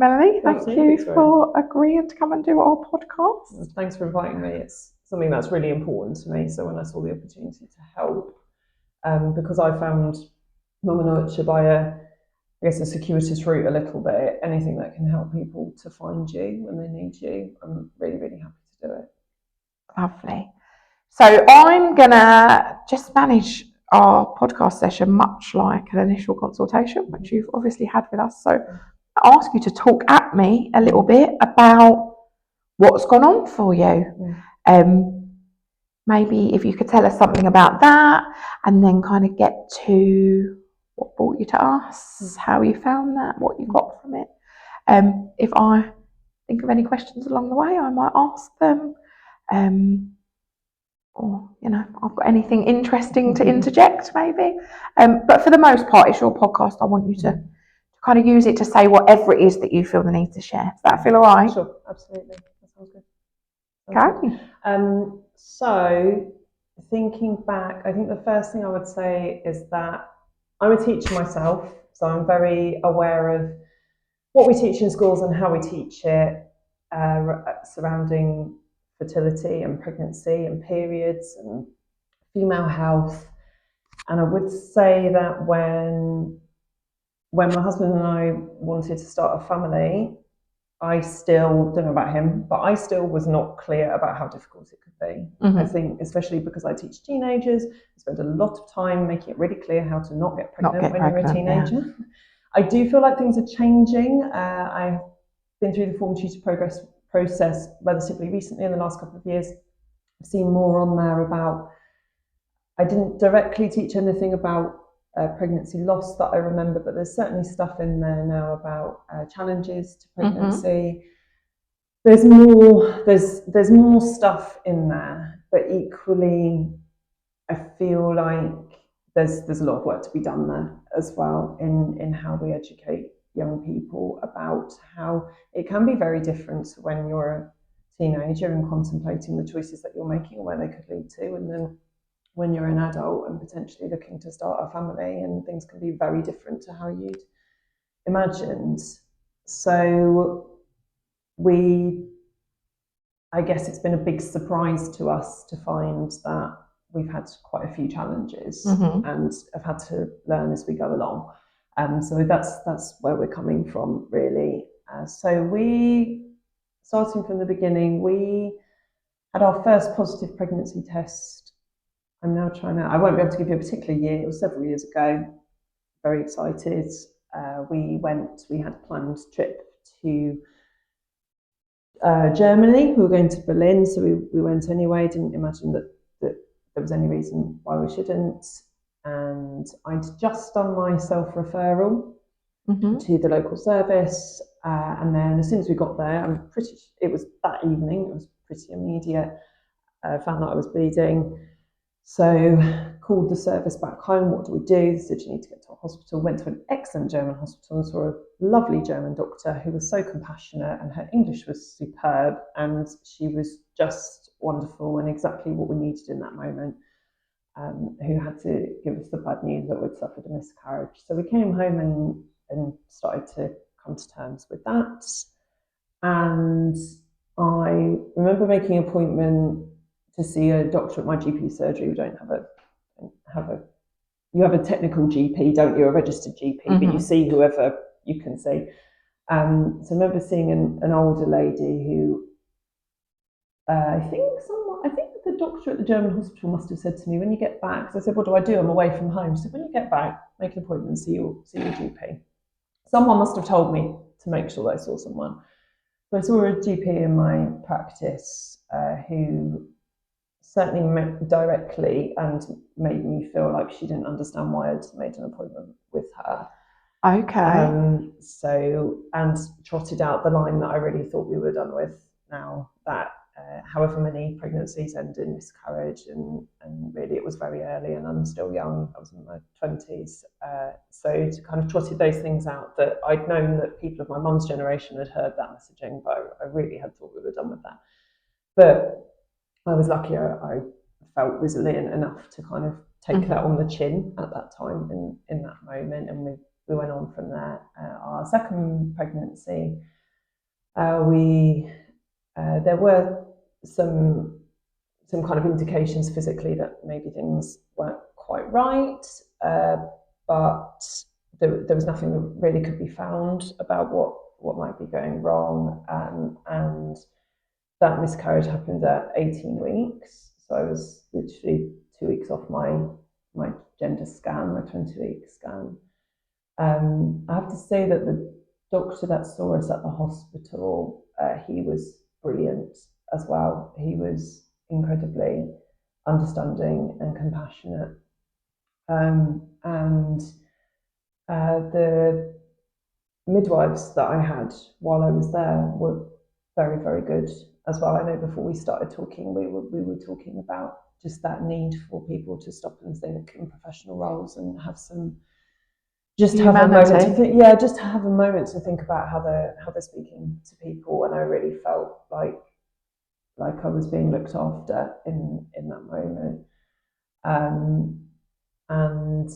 Melanie, thank you for agreeing to come and do our podcast. Thanks for inviting me. It's something that's really important to me. So when I saw the opportunity to help, because I found Muma Nurture by a circuitous route a little bit, anything that can help people to find you when they need you, I'm really, really happy to do it. Lovely. So I'm going to just manage our podcast session much like an initial consultation, which you've obviously had with us. So I ask you to talk at me a little bit about what's gone on for you. Maybe if you could tell us something about that, and then kind of get to what brought you to us, how you found that, what you got from it. If I think of any questions along the way, I might ask them. Or, I've got anything interesting to interject maybe. But for the most part, it's your podcast. I want you to kind of use it to say whatever it is that you feel the need to share. Does that feel all right? Sure, absolutely. That sounds good. Okay. So thinking back, I think the first thing I would say is that I'm a teacher myself, so I'm very aware of what we teach in schools and how we teach it, surrounding fertility and pregnancy and periods and female health. And I would say that when my husband and I wanted to start a family, I still, don't know about him, but I still was not clear about how difficult it could be. I think, especially because I teach teenagers, I spend a lot of time making it really clear how to not get pregnant when you're a teenager. Yeah. I do feel like things are changing. I've been through the Form Tutor process relatively recently in the last couple of years. I've seen more on there about, I didn't directly teach anything about pregnancy loss that I remember, but there's certainly stuff in there now about challenges to pregnancy. There's more stuff in there, but equally, I feel like there's a lot of work to be done there as well in how we educate young people about how it can be very different when you're a teenager and contemplating the choices that you're making and where they could lead to, and then when you're an adult and potentially looking to start a family, and things can be very different to how you'd imagined. So I guess it's been a big surprise to us to find that we've had quite a few challenges and have had to learn as we go along. So that's where we're coming from, really. So starting from the beginning, we had our first positive pregnancy test. I won't be able to give you a particular year, it was several years ago. Very excited. We had a planned trip to Germany. We were going to Berlin, so we went anyway. Didn't imagine that there was any reason why we shouldn't. And I'd just done my self-referral to the local service. And then as soon as we got there, it was that evening, it was pretty immediate. Found that I was bleeding. So called the service back home. What do we do? They said you need to get to a hospital. Went to an excellent German hospital and saw a lovely German doctor who was so compassionate, and her English was superb, and she was just wonderful and exactly what we needed in that moment, who had to give us the bad news that we'd suffered a miscarriage. So we came home and started to come to terms with that. And I remember making an appointment to see a doctor at my GP surgery. We don't you have a technical GP, don't you, a registered GP, but you see whoever you can see. So I remember seeing an older lady who, I think the doctor at the German hospital must have said to me, when you get back, because I said, what do I do? I'm away from home. She said, when you get back, make an appointment and see your GP. Someone must have told me to make sure that I saw someone. So I saw a GP in my practice who certainly met directly and made me feel like she didn't understand why I'd made an appointment with her. Okay. And trotted out the line that I really thought we were done with now, that however many pregnancies end in miscarriage, and really it was very early and I'm still young, I was in my 20s. So to kind of trotted those things out, that I'd known that people of my mum's generation had heard that messaging, but I really had thought we were done with that. But I was lucky, I felt resilient enough to kind of take that on the chin at that time in that moment, and we went on from there. Our second pregnancy, there were some kind of indications physically that maybe things weren't quite right, but there was nothing that really could be found about what might be going wrong, and that miscarriage happened at 18 weeks. So I was literally 2 weeks off my gender scan, my 20-week scan. I have to say that the doctor that saw us at the hospital, he was brilliant as well. He was incredibly understanding and compassionate. And the midwives that I had while I was there were very, very good as well. I know before we started talking, we were talking about just that need for people to stop and think in professional roles and have some, just have a moment to think, just to have a moment to think about how they're speaking to people. And I really felt like I was being looked after in that moment. And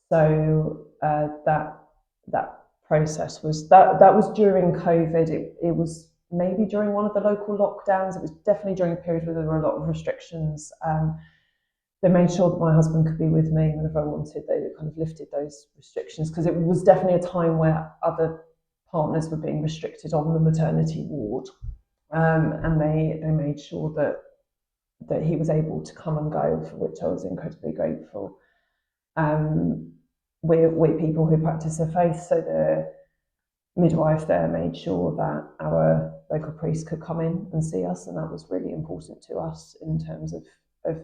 so that process was that was during COVID. It was maybe during one of the local lockdowns. It was definitely during a period where there were a lot of restrictions. They made sure that my husband could be with me whenever I wanted. They kind of lifted those restrictions because it was definitely a time where other partners were being restricted on the maternity ward, and they made sure that he was able to come and go, for which I was incredibly grateful. We're people who practice their faith, so the midwife there made sure that our local priest could come in and see us, and that was really important to us in terms of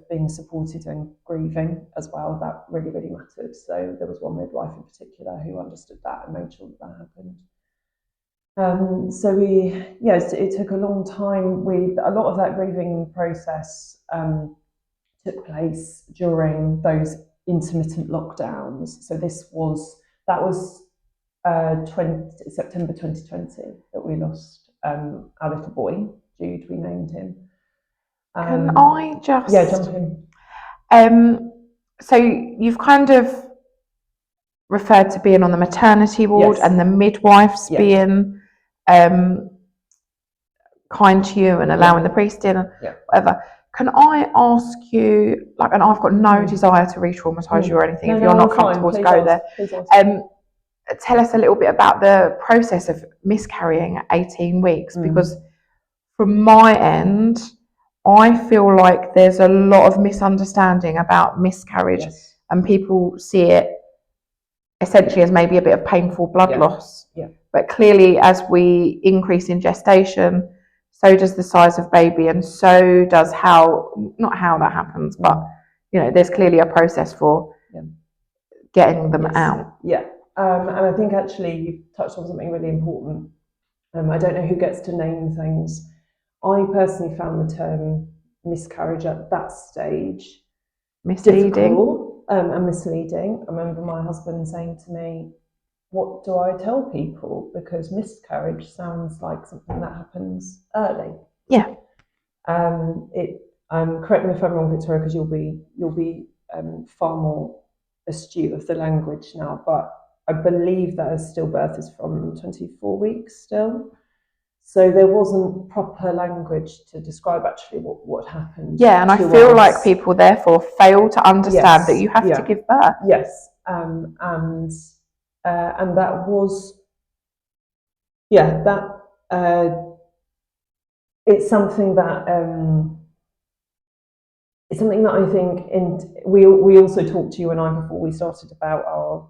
being supported and grieving as well. That really, really mattered. So there was one midwife in particular who understood that and made sure that happened. So it took a long time. A lot of that grieving process took place during those intermittent lockdowns. So that was September 2020 that we lost our little boy, Jude. We named him. Can I just jump in? So you've kind of referred to being on the maternity ward, yes. and the midwives being kind to you and allowing the priest in and whatever. Can I ask you, and I've got no desire to re-traumatise you or anything, if you're not comfortable to go there. Tell us a little bit about the process of miscarrying at 18 weeks, because from my end, I feel like there's a lot of misunderstanding about miscarriage, and people see it essentially as maybe a bit of painful blood loss. But clearly, as we increase in gestation, so does the size of baby, and so does not how that happens, but there's clearly a process for getting them out. And I think actually you touched on something really important. I don't know who gets to name things. I personally found the term miscarriage at that stage difficult and misleading. I remember my husband saying to me, "What do I tell people? Because miscarriage sounds like something that happens early." Correct me if I'm wrong, Victoria, because you'll be far more astute of the language now, but I believe that a stillbirth is from 24 weeks still. So there wasn't proper language to describe actually what happened. And I feel like people therefore fail to understand that you have to give birth. And that was, it's something that I think, and we also talked to you and I before we started about our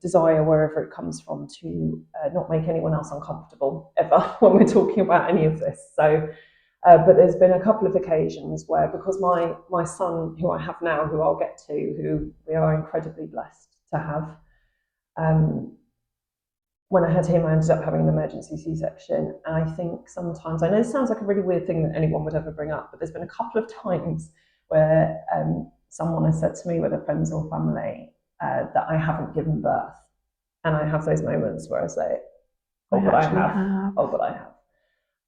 desire, wherever it comes from, to not make anyone else uncomfortable ever when we're talking about any of this. So, but there's been a couple of occasions where, because my son, who I have now, who I'll get to, who we are incredibly blessed to have, when I had him, I ended up having an emergency C-section. And I think sometimes, I know this sounds like a really weird thing that anyone would ever bring up, but there's been a couple of times where someone has said to me, whether friends or family, that I haven't given birth. And I have those moments where I say, but I have.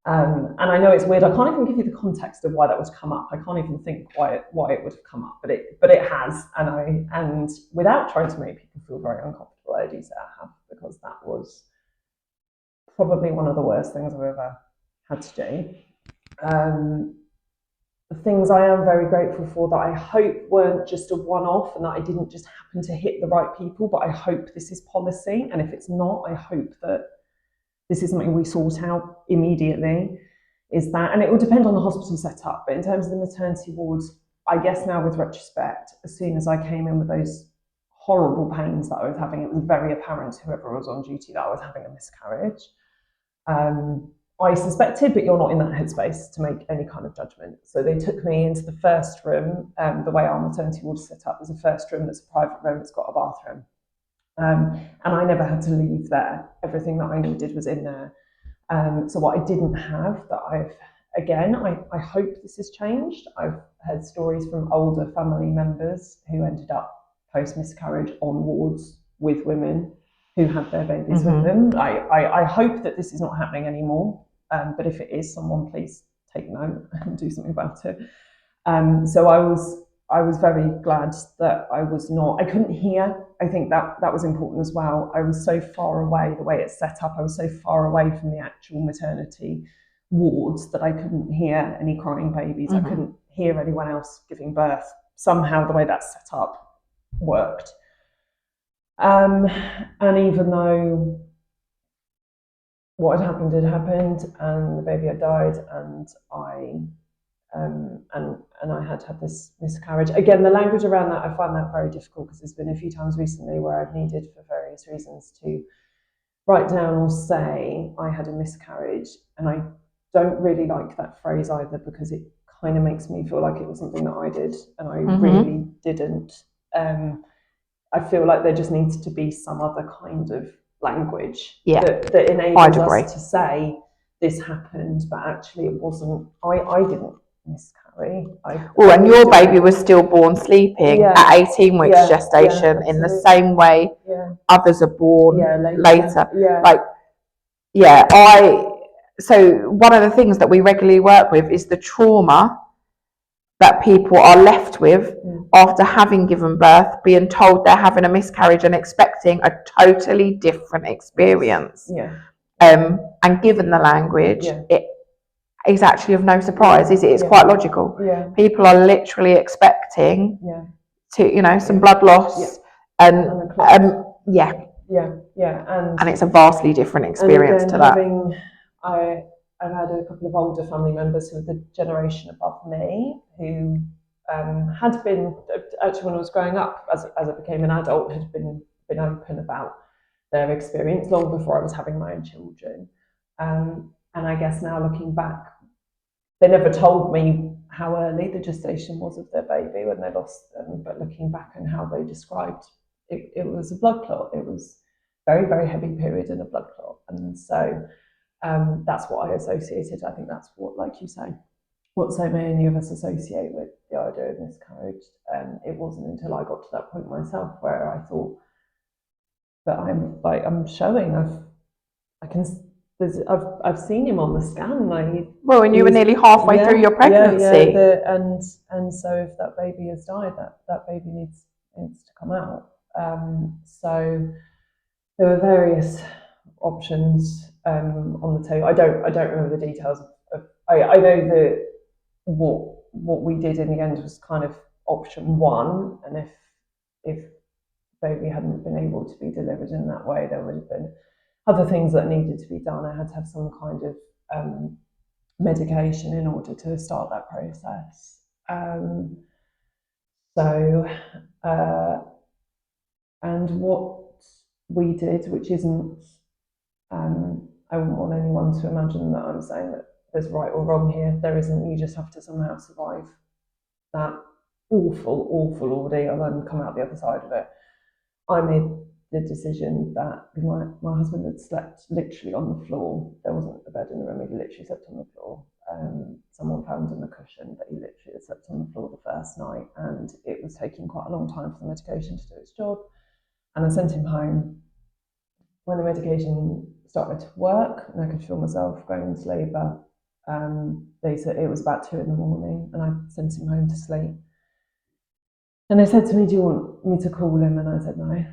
And I know it's weird. I can't even give you the context of why that would come up. I can't even think why it would have come up, but it has. And without trying to make people feel very uncomfortable, hospital ODs that I have, because that was probably one of the worst things I've ever had to do. The things I am very grateful for that I hope weren't just a one-off and that I didn't just happen to hit the right people, but I hope this is policy. And if it's not, I hope that this is something we sort out immediately, is that, and it will depend on the hospital setup, but in terms of the maternity wards, I guess now with retrospect, as soon as I came in with those horrible pains that I was having, it was very apparent to whoever was on duty that I was having a miscarriage. I suspected, but you're not in that headspace to make any kind of judgment. So they took me into the first room. The way our maternity ward is set up is a first room that's a private room, it's got a bathroom. And I never had to leave there. Everything that I needed was in there. So what I didn't have that I hope this has changed. I've heard stories from older family members who ended up post-miscarriage on wards with women who had their babies with them. I hope that this is not happening anymore. But if it is, someone please take note and do something about it. So I was very glad that I couldn't hear. I think that was important as well. I was so far away, the way it's set up, I was so far away from the actual maternity wards that I couldn't hear any crying babies. I couldn't hear anyone else giving birth. Somehow the way that's set up worked. And even though what had happened and the baby had died, and I had this miscarriage. Again, the language around that, I find that very difficult, because there's been a few times recently where I've needed, for various reasons, to write down or say I had a miscarriage, and I don't really like that phrase either, because it kind of makes me feel like it was something that I did, and I really didn't. I feel like there just needs to be some other kind of language that enables us to say this happened, but actually it wasn't. I didn't miscarry. And your baby was stillborn, sleeping at 18 weeks gestation, in the same way others are born later. So one of the things that we regularly work with is the trauma that people are left with after having given birth, being told they're having a miscarriage and expecting a totally different experience. And given the language, it is actually of no surprise, is it? It's quite logical. People are literally expecting to, some blood loss and it's a vastly different experience to that. I've had a couple of older family members who are the generation above me, who had been, actually when I was growing up, as I became an adult, had been open about their experience long before I was having my own children. And I guess now looking back, they never told me how early the gestation was of their baby when they lost them, but looking back on how they described it, it was a blood clot. It was very, very heavy period and a blood clot. And so that's what I associated. I think that's what, like you say, what so many of us associate with the idea of miscarriage. It wasn't until I got to that point myself where I thought, but I'm showing. I've seen him on the scan. And you were nearly halfway through your pregnancy. And so if that baby has died, that baby needs to come out. So there were various options on the table. I don't remember the details of. I know that what we did in the end was kind of option one, and if baby hadn't been able to be delivered in that way, there would have been other things that needed to be done. I had to have some kind of medication in order to start that process. And what we did, which isn't, I wouldn't want anyone to imagine that I'm saying that there's right or wrong here. There isn't. You just have to somehow survive that awful ordeal and come out the other side of it. I made the decision that my husband had slept literally on the floor. There wasn't a bed in the room. He literally slept on the floor. Someone found him a cushion, but he literally had slept on the floor the first night, and it was taking quite a long time for the medication to do its job. And I sent him home. When the medication started to work and I could feel myself going into labour, they said it was about 2 a.m, and I sent him home to sleep. And they said to me, "Do you want me to call him?" And I said no.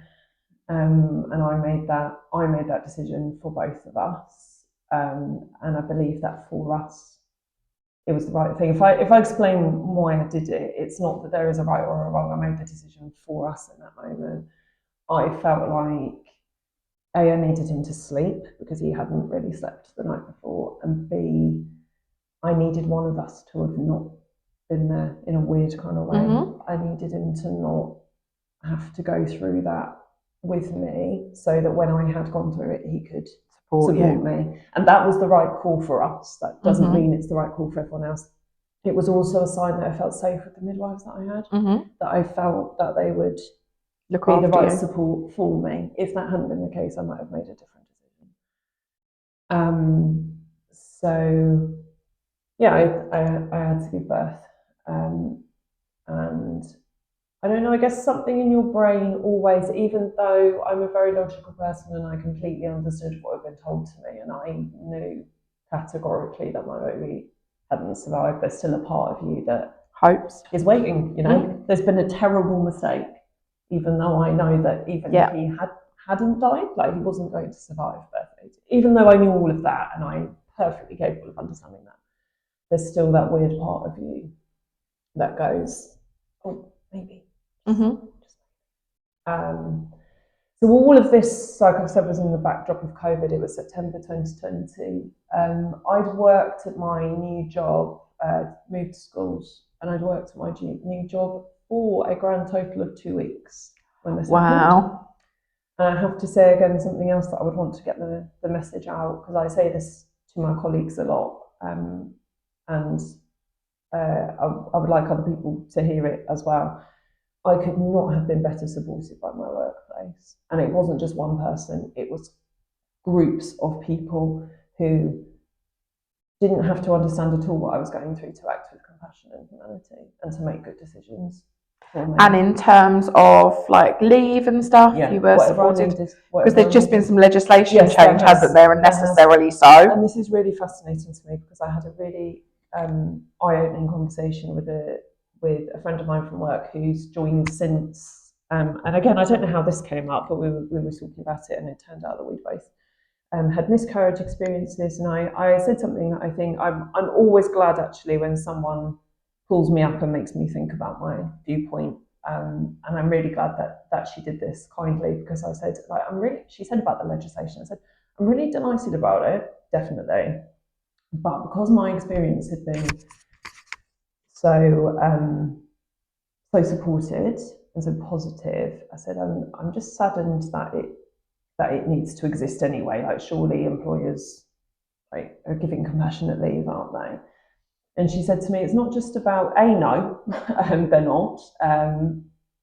and I made that decision for both of us, and I believe that for us it was the right thing. If I explain why I did it, it's not that there is a right or a wrong. I made the decision for us in that moment. I felt like A, I needed him to sleep because he hadn't really slept the night before, and B, I needed one of us to have not been there in a weird kind of way. I needed him to not have to go through that with me, so that when I had gone through it, he could support me. And that was the right call for us. That doesn't mean it's the right call for everyone else. It was also a sign that I felt safe with the midwives that I had, that I felt that they would be the right support for me. If that hadn't been the case, I might have made a different decision. So yeah, I had to give birth, and I don't know, I guess something in your brain always, even though I'm a very logical person and I completely understood what had been told to me, and I knew categorically that my baby hadn't survived, there's still a part of you that hopes is waiting, you know. There's been a terrible mistake, even though I know that even if he hadn't died, like, he wasn't going to survive birth. Even though I knew all of that and I'm perfectly capable of understanding that, there's still that weird part of you that goes, oh, maybe. So all of this, like I've said, was in the backdrop of COVID. It was September 2020. I'd worked at my new job, moved to schools, and I'd worked at my new job for a grand total of 2 weeks when this happened. And I have to say again something else that I would want to get the message out, because I say this to my colleagues a lot, and I would like other people to hear it as well. I could not have been better supported by my workplace. And it wasn't just one person, it was groups of people who didn't have to understand at all what I was going through to act with compassion and humanity and to make good decisions for me. And in terms of like leave and stuff, you were supported, because there's just been some legislation change, hasn't there, and necessarily so. And this is really fascinating to me, because I had a really eye-opening conversation with a friend of mine from work who's joined since, and again, I don't know how this came up, but we were talking about it, and it turned out that we both had miscarriage experiences. And I said something that I think I'm always glad, actually, when someone pulls me up and makes me think about my viewpoint, and I'm really glad that she did this kindly, because I said, like, she said about the legislation, I said, I'm really delighted about it, definitely, but because my experience had been so supported and so positive, I said, I'm just saddened that it needs to exist anyway. Like, surely employers, like, are giving compassionate leave, aren't they? And she said to me, it's not just about no, they're not.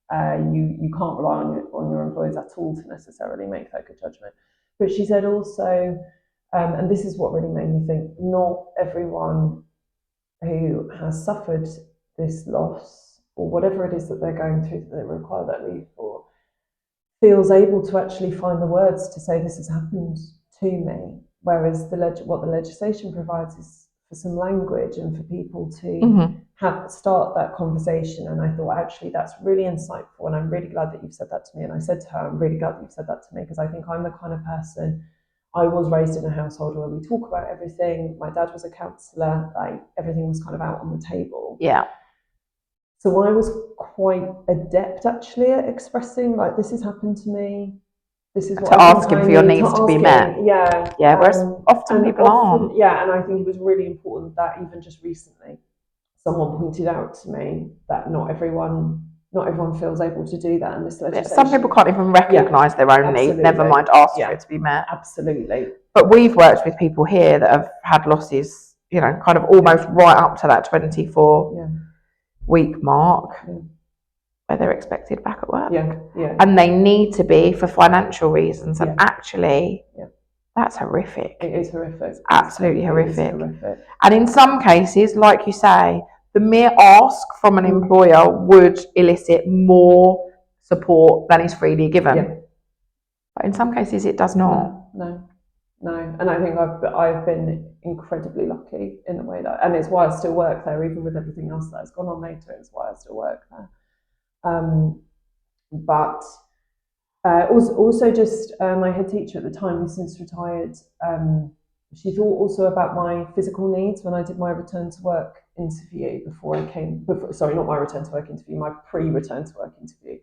You can't rely on your employers at all to necessarily make that good judgment. But she said also, and this is what really made me think, not everyone who has suffered this loss, or whatever it is that they're going through that they require that leave for, feels able to actually find the words to say, this has happened to me. Whereas what the legislation provides is for some language and for people to start that conversation. And I thought, actually, that's really insightful, and I'm really glad that you've said that to me. And I said to her, I'm really glad that you've said that to me, because I think I'm the kind of person, I was raised in a household where we talk about everything. My dad was a counsellor, like, everything was kind of out on the table. Yeah. So I was quite adept, actually, at expressing, like, this has happened to me. This is what to asking for your needs to be met. Yeah. Yeah, whereas often people aren't. Yeah, and I think it was really important that even just recently, someone pointed out to me that not everyone feels able to do that in this legislation. Some people can't even recognise their own need, never mind ask for it to be met. Absolutely. But we've worked with people here that have had losses, you know, kind of almost right up to that 24-week mark, where they're expected back at work. And they need to be for financial reasons. And actually, that's horrific. It is horrific. Absolutely horrific. And in some cases, like you say, the mere ask from an employer would elicit more support than is freely given. But in some cases, it does not. No. And I think I've been incredibly lucky in the way that, and it's why I still work there, even with everything else that has gone on later. It's why I still work there. But Also just my head teacher at the time, who's since retired, she thought also about my physical needs when I did my return to work interview sorry, not my return to work interview, my pre-return to work interview.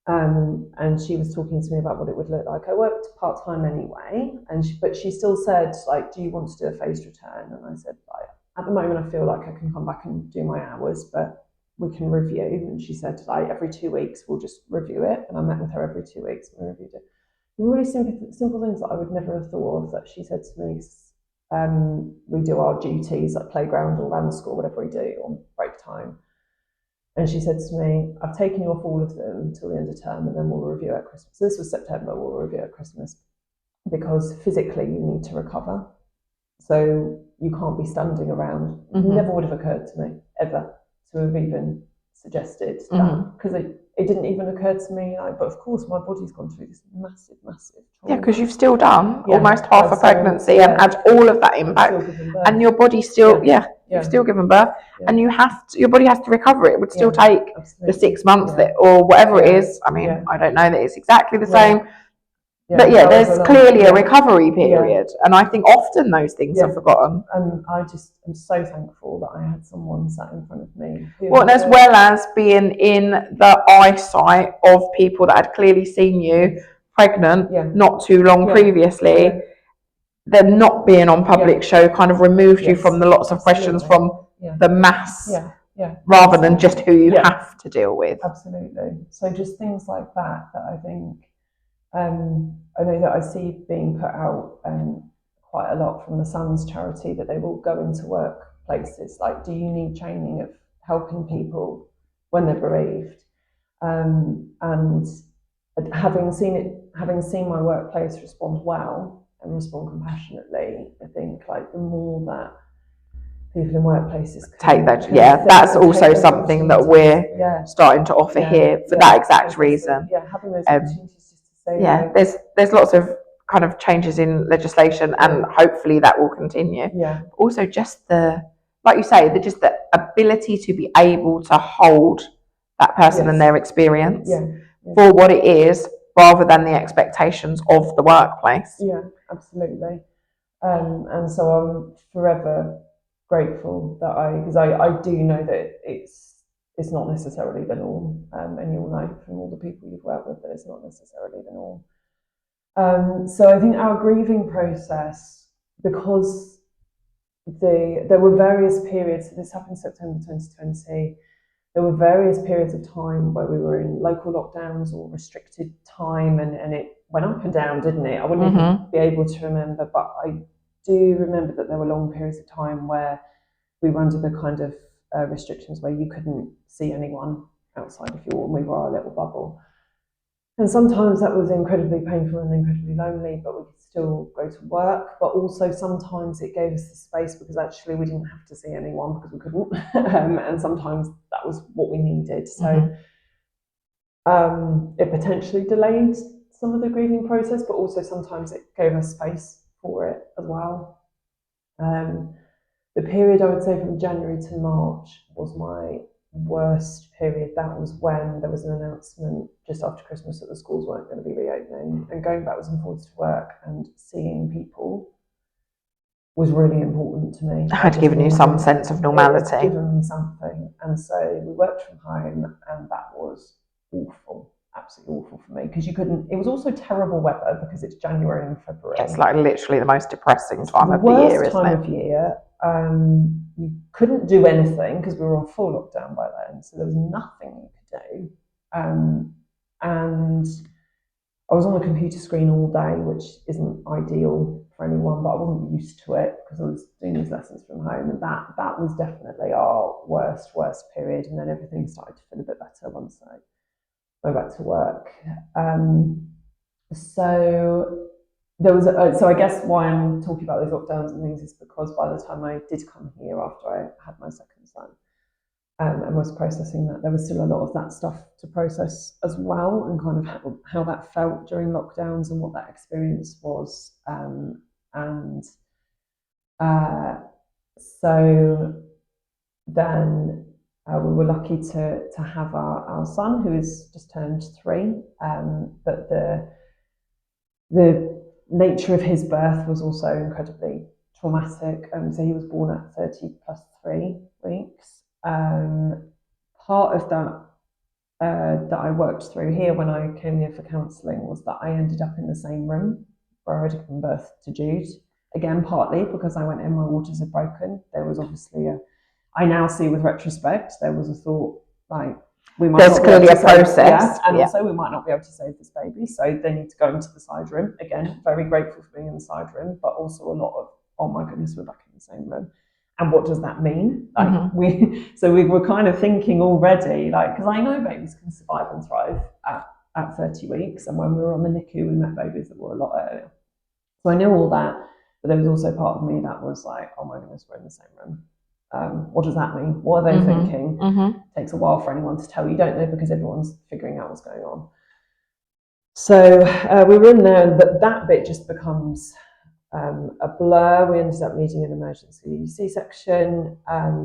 And she was talking to me about what it would look like. I worked part-time anyway, but she still said, like, do you want to do a phased return? And I said, like, at the moment I feel like I can come back and do my hours, but we can review. And she said, like, every 2 weeks we'll just review it. And I met with her every 2 weeks and we reviewed it. Really simple things that I would never have thought of that she said to me. We do our duties like playground or around the school, whatever we do on break time. And she said to me, I've taken you off all of them until the end of term and then we'll review at Christmas. So this was September, we'll review at Christmas because physically you need to recover. So you can't be standing around. Mm-hmm. It never would have occurred to me, ever, to have even suggested that. Because it didn't even occur to me, like, but of course my body's gone through this massive trauma. Yeah, because you've still done almost half a pregnancy and had all of that impact. And your body's still, you've still given birth. And your body has to recover. It would still take the 6 months or whatever it is. I mean, I don't know that it's exactly the same. But there's clearly a recovery period, and I think often those things are forgotten. And I just am so thankful that I had someone sat in front of me. Well, as well as being in the eyesight of people that had clearly seen you pregnant not too long previously, them not being on public show kind of removed you from the lots of questions from the mass rather than just who you have to deal with. Absolutely. So just things like that I think. I know that I see being put out quite a lot from the Sun's charity that they will go into workplaces like, do you need training of helping people when they're bereaved? And having seen my workplace respond well and respond compassionately, I think like the more that people in workplaces take that, that's also something that we're starting to offer here for that exact reason. Having those opportunities. There's lots of kind of changes in legislation and hopefully that will continue. Also just like you say, the ability to be able to hold that person and their experience for what it is rather than the expectations of the workplace. Absolutely. And so I'm forever grateful that because I do know that it's not necessarily the norm, and you'll know from all the people you've worked with that it's not necessarily the norm. So I think our grieving process, because there were various periods, so this happened September 2020, there were various periods of time where we were in local lockdowns or restricted time, and it went up and down, didn't it? I wouldn't even be able to remember, but I do remember that there were long periods of time where we were under the kind of restrictions where you couldn't see anyone outside of your, and we were our little bubble. And sometimes that was incredibly painful and incredibly lonely, but we could still go to work. But also sometimes it gave us the space because actually we didn't have to see anyone because we couldn't. And sometimes that was what we needed. So it potentially delayed some of the grieving process, but also sometimes it gave us space for it as well. The period I would say from January to March was my worst period. That was when there was an announcement just after Christmas that the schools weren't going to be reopening, and going backwards and forwards to work and seeing people was really important to me. It had given you some sense of normality. It had given me something, and so we worked from home, and that was awful. Absolutely awful for me because you couldn't. It was also terrible weather because it's January and February. It's like literally the most depressing time of the year, isn't it? Worst time of year. You couldn't do anything because we were on full lockdown by then, so there was nothing you could do. And I was on the computer screen all day, which isn't ideal for anyone, but I wasn't used to it because I was doing these lessons from home, and that was definitely our worst period. And then everything started to feel a bit better once I went back to work. So there was so I guess why I'm talking about those lockdowns and things is because by the time I did come here after I had my second son and was processing that, there was still a lot of that stuff to process as well, and kind of how that felt during lockdowns and what that experience was. So then We were lucky to have our son, who has just turned 3, but the nature of his birth was also incredibly traumatic. So he was born at 30 plus 3 weeks. Part of that that I worked through here when I came here for counselling was that I ended up in the same room where I'd given birth to Jude. Again, partly because I went in, my waters had broken. There was obviously I now see with retrospect, there was a thought like, we might there's not clearly be a able to process. Save, and also we might not be able to save this baby. So they need to go into the side room. Again, very grateful for being in the side room, but also a lot of, oh my goodness, we're back in the same room. And what does that mean? Like we were kind of thinking already, like, because I know babies can survive and thrive at 30 weeks. And when we were on the NICU, we met babies that were a lot earlier. So I knew all that, but there was also part of me that was like, oh my goodness, we're in the same room. What does that mean? What are they thinking? It takes a while for anyone to tell. You don't know because everyone's figuring out what's going on. So we were in there, but that bit just becomes a blur. We ended up needing an emergency C-section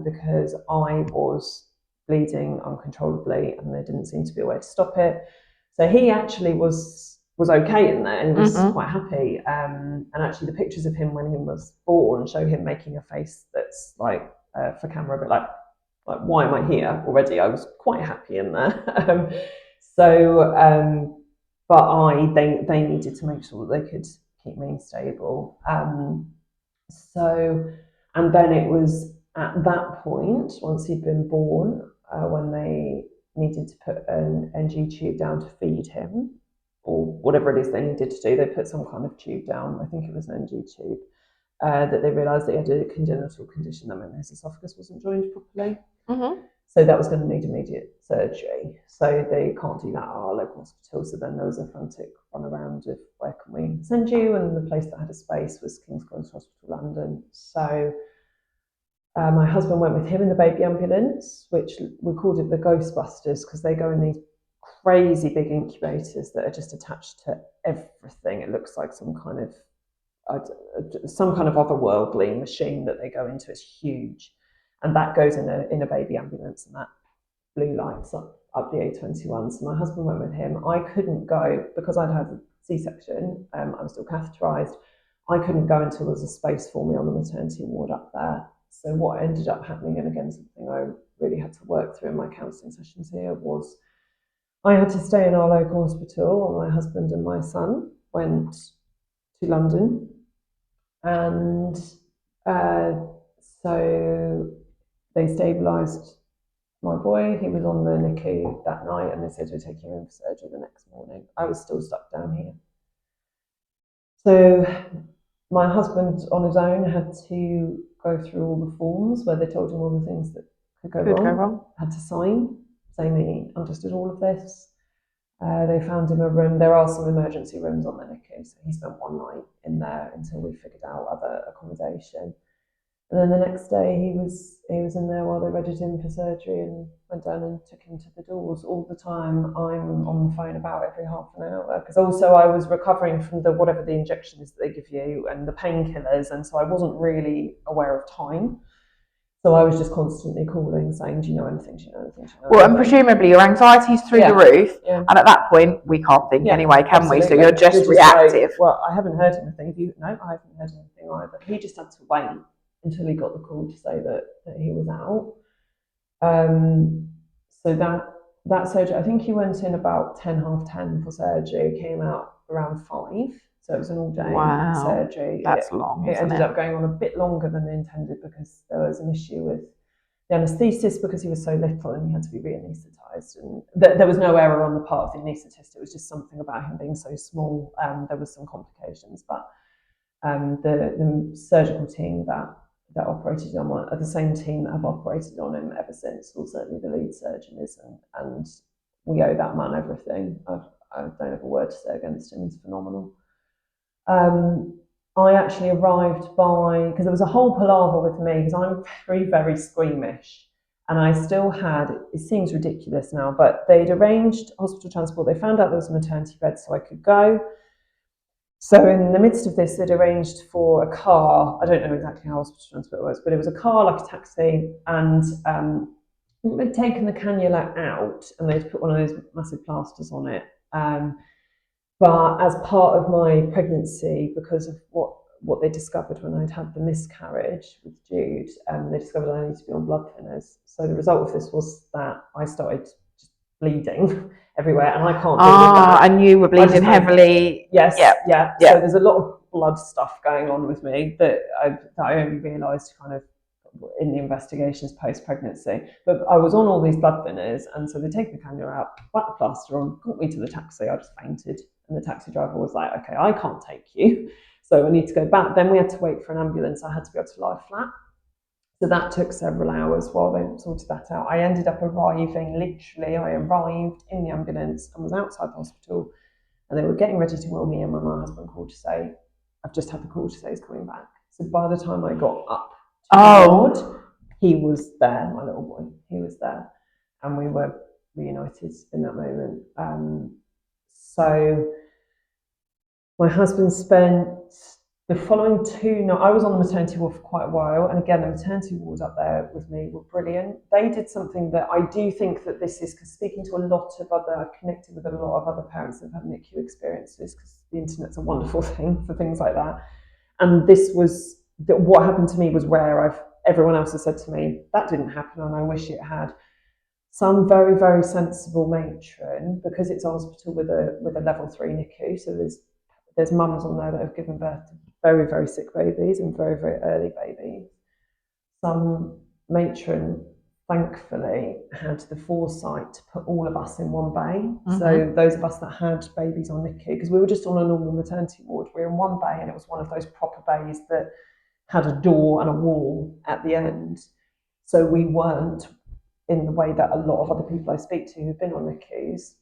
because I was bleeding uncontrollably and there didn't seem to be a way to stop it. So he actually was okay in there and he was quite happy. And actually the pictures of him when he was born show him making a face that's like for camera, but like why am I here already? I was quite happy in there. But they needed to make sure that they could keep me stable. And then it was at that point, once he'd been born, when they needed to put an NG tube down to feed him, or whatever it is they needed to do, they put some kind of tube down, I think it was an NG tube, that they realised that he had a congenital condition that meant his esophagus wasn't joined properly. So that was going to need immediate surgery. So they can't do that at our local hospital. So then there was a frantic run around of where can we send you? And the place that had a space was King's College Hospital, London. So my husband went with him in the baby ambulance, which we called it the Ghostbusters because they go in these crazy big incubators that are just attached to everything. It looks like some kind of otherworldly machine that they go into. It's huge. And that goes in a baby ambulance, and that blue lights up the A21. So my husband went with him. I couldn't go because I'd had a C-section. I was still catheterised. I couldn't go until there was a space for me on the maternity ward up there. So what ended up happening, and again something I really had to work through in my counselling sessions here, was I had to stay in our local hospital, and my husband and my son went to London, and so they stabilised my boy. He was on the NICU that night and they said we're taking him in for surgery the next morning. I was still stuck down here. So my husband on his own had to go through all the forms where they told him all the things that could go wrong. Had to sign, saying that he understood all of this. They found him a room. There are some emergency rooms on the NICU, so he spent one night in there until we figured out other accommodation. And then the next day he was in there while they readied him for surgery and went down and took him to the doors. All the time I'm on the phone about every half an hour, because also I was recovering from whatever the injection is that they give you and the painkillers, and so I wasn't really aware of time. So I was just constantly calling, saying, do you know anything? Do you know anything? Do you know well, anything? and presumably your anxiety's through the roof, and at that point we can't think anyway, can we? So you're just reactive. Like, well, I haven't heard anything. No, I haven't heard anything either. He just had to wait until he got the call to say that he was out. So that surgery, I think he went in about 10:30 for surgery, came out around 5. So it was an all-day surgery. That's long, It ended up going on a bit longer than intended because there was an issue with the anaesthesis because he was so little and he had to be re-anaesthetised. And there was no error on the part of the anaesthetist. It was just something about him being so small. There was some complications, but the surgical team that operated on him are the same team that have operated on him ever since. Well, certainly the lead surgeon is, and we owe that man everything. I don't have a word to say against him. He's phenomenal. I actually arrived because there was a whole palaver with me because I'm very, very squeamish. And I still had, it seems ridiculous now, but they'd arranged hospital transport. They found out there was a maternity bed so I could go. So in the midst of this, they'd arranged for a car. I don't know exactly how hospital transport works, but it was a car like a taxi, and they'd taken the cannula out and they'd put one of those massive plasters on it. But as part of my pregnancy, because of what they discovered when I'd had the miscarriage with Jude, they discovered I needed to be on blood thinners. So the result of this was that I started just bleeding everywhere, and I can't deal with that. And you were bleeding heavily. Yes, yeah. So there's a lot of blood stuff going on with me that I only realised kind of in the investigations post-pregnancy. But I was on all these blood thinners, and so they take the cannula out, put the plaster on, got me to the taxi. I just fainted, and the taxi driver was like, "Okay, I can't take you, so I need to go back." Then we had to wait for an ambulance. I had to be able to lie flat. So that took several hours while they sorted that out. I ended up arriving, literally, I arrived in the ambulance and was outside the hospital, and they were getting ready to wheel me in when my husband called to say, "I've just had the call to say he's coming back." So by the time I got up to the ward, he was there, my little boy, he was there. And we were reunited in that moment. So my husband spent the following 2 nights, I was on the maternity ward for quite a while, and again, the maternity ward up there with me were brilliant. They did something that I do think that this is, because speaking to a lot of other, I've connected with a lot of other parents that have had NICU experiences, because the internet's a wonderful thing for things like that. And this was, what happened to me was rare. Everyone else has said to me, that didn't happen and I wish it had. Some very, very sensible matron, because it's a hospital with a level 3 NICU, so there's mums on there that have given birth to very, very sick babies and very, very early babies. Some matron, thankfully, had the foresight to put all of us in one bay. So those of us that had babies on NICU, because we were just on a normal maternity ward, we were in one bay, and it was one of those proper bays that had a door and a wall at the end. So we weren't, in the way that a lot of other people I speak to who've been on NICUs,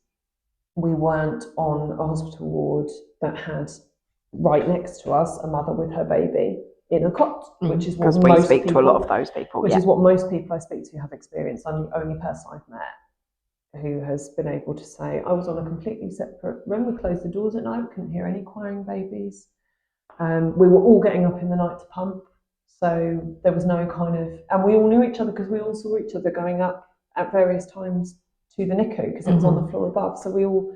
we weren't on a hospital ward that had right next to us a mother with her baby in a cot, which is what we speak to a lot of those people, which is what most people I speak to have experienced. I'm the only person I've met who has been able to say, I was on a completely separate room, we closed the doors at night, we couldn't hear any crying babies. We were all getting up in the night to pump, so there was no kind of, and we all knew each other because we all saw each other going up at various times to the NICU, because it was on the floor above, so we all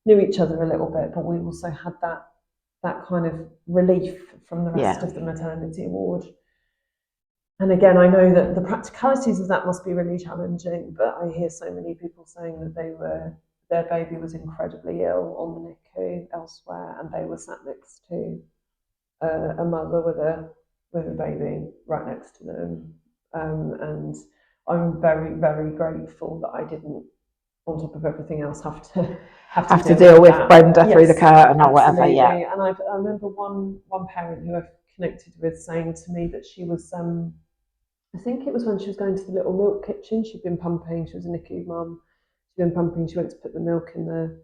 knew each other a little bit, but we also had that kind of relief from the rest of the maternity ward. And again, I know that the practicalities of that must be really challenging, but I hear so many people saying that their baby was incredibly ill on the NICU elsewhere, and they were sat next to a mother with a baby right next to them. And I'm very, very grateful that I didn't, on top of everything else, have to deal with Brenda through the curtain or whatever. Yeah. And I remember one parent who I've connected with saying to me that she was, I think it was when she was going to the little milk kitchen. She'd been pumping. She was a NICU mum. She'd been pumping. She went to put the milk in the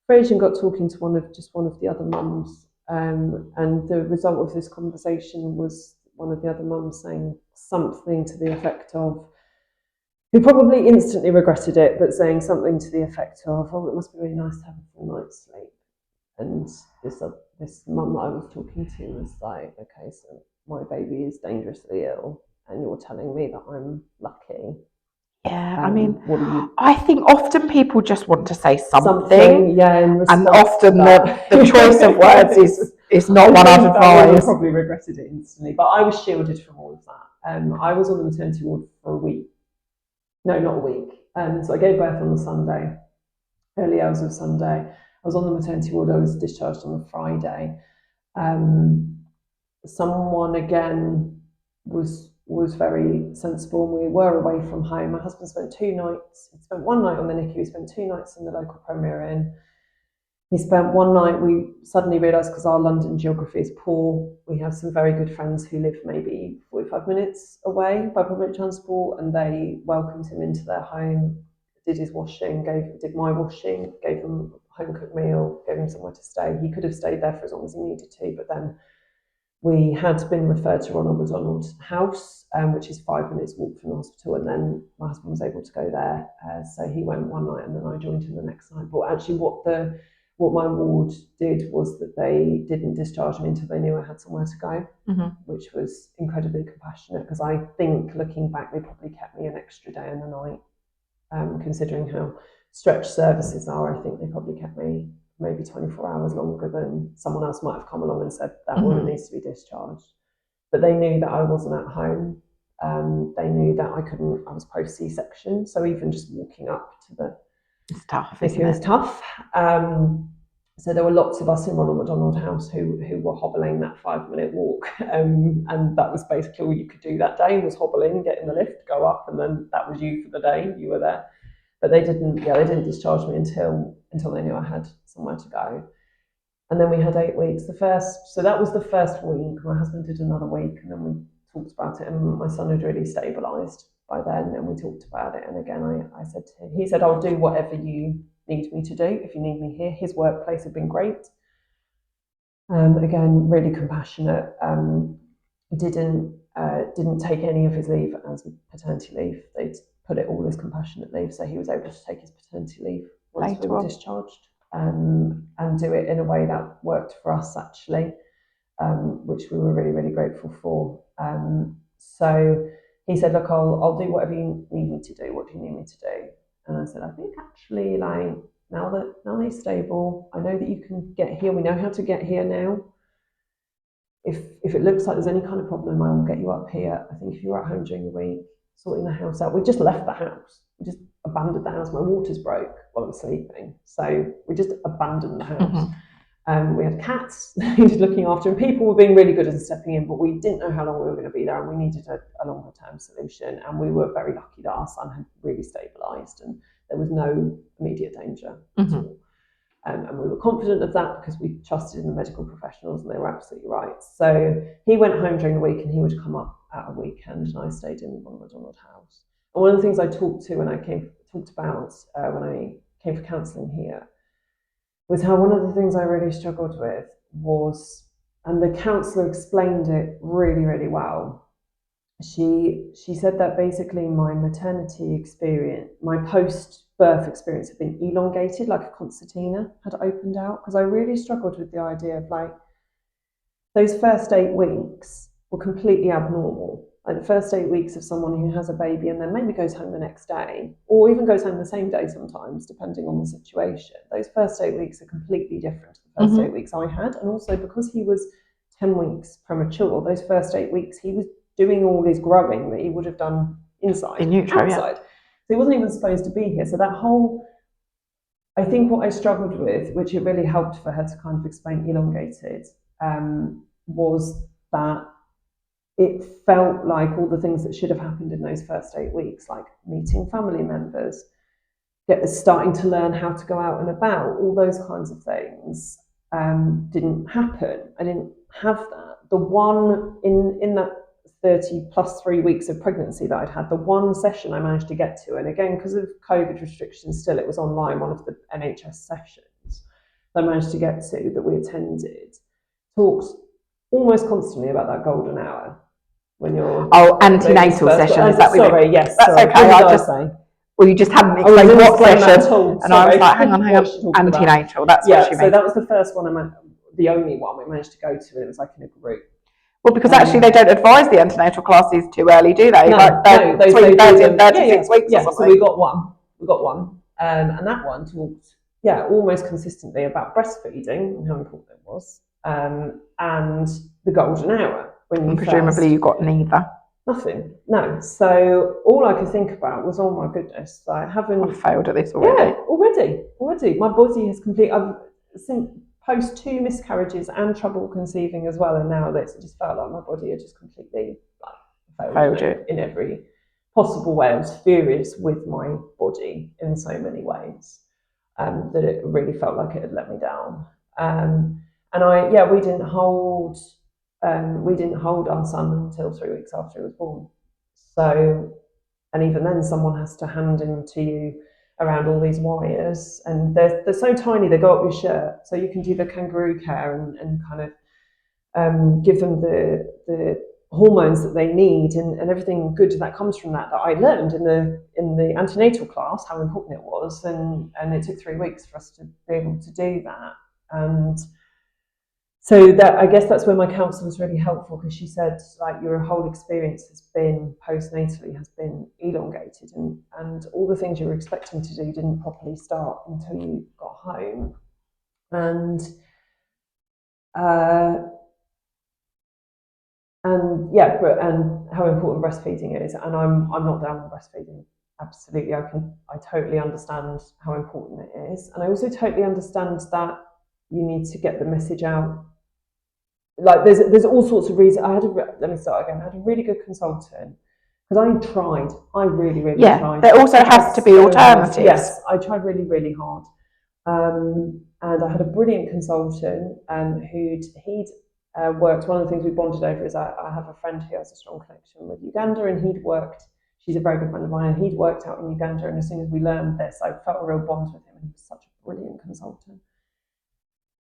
fridge and got talking to one of the other mums. And the result of this conversation was one of the other mums saying something to the effect of, who probably instantly regretted it, but saying something to the effect of, "Oh, it must be really nice to have a full night's sleep." And this mum that I was talking to was like, "Okay, so my baby is dangerously ill, and you're telling me that I'm lucky." Yeah, I mean, I think often people just want to say something, and often the choice of words is not one I'd advise. I probably regretted it instantly, but I was shielded from all of that. I was on the maternity ward for a week. No, not a week. So I gave birth on the Sunday, early hours of Sunday. I was on the maternity ward. I was discharged on the Friday. Someone again was very sensible, and we were away from home. My husband spent 2 nights. He spent 1 night on the NICU. He spent 2 nights in the local Premier Inn. He spent 1 night, we suddenly realised, because our London geography is poor, we have some very good friends who live maybe 45 minutes away by public transport, and they welcomed him into their home, did his washing, did my washing, gave him a home-cooked meal, gave him somewhere to stay. He could have stayed there for as long as he needed to, but then we had been referred to Ronald McDonald House, which is 5 minutes walk from the hospital, and then my husband was able to go there. So he went 1 night, and then I joined him the next night. But actually what my ward did was that they didn't discharge me until they knew I had somewhere to go, which was incredibly compassionate, because I think, looking back, they probably kept me an extra day and a night considering how stretched services are. I think they probably kept me maybe 24 hours longer than someone else might have come along and said that woman needs to be discharged. But they knew that I wasn't at home. They knew that I was post C-section, so even just walking up to the, it's tough. It was tough. So there were lots of us in Ronald McDonald House who were hobbling that 5-minute walk, and that was basically all you could do that day, was hobble in, get in the lift, go up, and then that was you for the day. You were there. But they didn't discharge me until they knew I had somewhere to go. And then we had 8 weeks. So that was the first week. My husband did another week, and then we talked about it, and my son had really stabilised by then, and we talked about it. And again, I said to him, he said, I'll do whatever you need me to do if you need me here. His workplace had been great. Again, really compassionate. Didn't take any of his leave as paternity leave. They'd put it all as compassionate leave, so he was able to take his paternity leave once we were discharged, and do it in a way that worked for us, actually, which we were really, really grateful for. So he said, look, I'll do whatever you need me to do. What do you need me to do? And I said, I think actually, like, now that he's stable, I know that you can get here. We know how to get here now. If it looks like there's any kind of problem, I will get you up here. I think if you're at home during the week, sorting the house out, we just left the house. We just abandoned the house. My waters broke while I was sleeping, so we just abandoned the house. We had cats that needed looking after, and people were being really good at stepping in, but we didn't know how long we were going to be there, and we needed a longer term solution. And we were very lucky that our son had really stabilised, and there was no immediate danger at all. And we were confident of that because we trusted in the medical professionals, and they were absolutely right. So he went home during the week, and he would come up at a weekend, and I stayed in Muma McDonald House. And one of the things I talked about when I came for counselling here was how one of the things I really struggled with was, and the counsellor explained it really, really well. She said that basically my maternity experience, my post-birth experience had been elongated, like a concertina had opened out, because I really struggled with the idea of, like, those first 8 weeks were completely abnormal. Like the first 8 weeks of someone who has a baby and then maybe goes home the next day, or even goes home the same day sometimes, depending on the situation. Those first 8 weeks are completely different to the first 8 weeks I had. And also because he was 10 weeks premature, those first 8 weeks, he was doing all his growing that he would have done inside, in utero, outside. So he wasn't even supposed to be here. So that whole, I think what I struggled with, which it really helped for her to kind of explain elongated, was that it felt like all the things that should have happened in those first 8 weeks, like meeting family members, starting to learn how to go out and about, all those kinds of things, didn't happen. I didn't have that. The one in that 30 plus 3 weeks of pregnancy that I'd had, the one session I managed to get to, and again, because of COVID restrictions still, it was online, one of the NHS sessions that I managed to get to that we attended, talked almost constantly about that golden hour when you're antenatal session. Is that sorry? Yes, that's sorry. okay. What did I say? Well, you just hadn't explained what session, and I was like, hang on, antenatal. That's what she meant. So that was the first one. The only one we managed to go to, and it was like in a group. Well, because actually they don't advise the antenatal classes too early, do they? No, like between 30 and 36 weeks or something. So we got one. And that one talked, almost consistently about breastfeeding and how important it was, and the golden hour. When you presumably you got neither. Nothing. No. So all I could think about was, oh my goodness, I haven't. I've failed at this already. Yeah, already. My body has I've since post 2 miscarriages and trouble conceiving as well, and now it just felt like my body had just completely failed in every possible way. I was furious with my body in so many ways, that it really felt like it had let me down. And we didn't hold our son until 3 weeks after he was born. So, and even then, someone has to hand him to you around all these wires, and they're so tiny they go up your shirt, so you can do the kangaroo care and kind of give them the hormones that they need and everything good that comes from that I learned in the antenatal class, how important it was, and it took 3 weeks for us to be able to do that. And So that, I guess that's where my counsellor was really helpful, because she said, like, your whole experience has been postnatally has been elongated, and all the things you were expecting to do didn't properly start until you got home. And how important breastfeeding is. And I'm not down on breastfeeding. Absolutely, I totally understand how important it is, and I also totally understand that you need to get the message out. Like, there's all sorts of reasons. Let me start again. I had a really good consultant, because I really tried. There also has to be alternatives. Yes, I tried really, really hard. And I had a brilliant consultant he'd worked. One of the things we bonded over is I have a friend who has a strong connection with Uganda, and she's a very good friend of mine, and he'd worked out in Uganda, and as soon as we learned this, I felt a real bond with him, and he was such a brilliant consultant.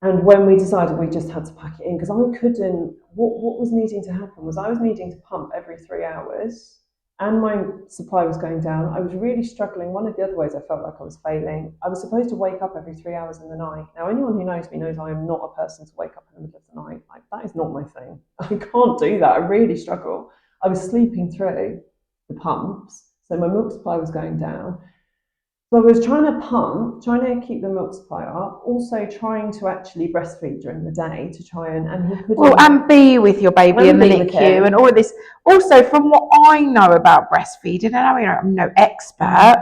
And when we decided, we just had to pack it in, because I couldn't, what was needing to happen was I was needing to pump every 3 hours, and my supply was going down. I was really struggling. One of the other ways I felt like I was failing, I was supposed to wake up every 3 hours in the night. Now, anyone who knows me knows I am not a person to wake up in the middle of the night. Like, that is not my thing. I can't do that. I really struggle. I was sleeping through the pumps, so my milk supply was going down. So I was trying to keep the milk supply up, also trying to actually breastfeed during the day to try and he couldn't. Well, and be with your baby in the NICU and all of this. Also, from what I know about breastfeeding, and I'm no expert,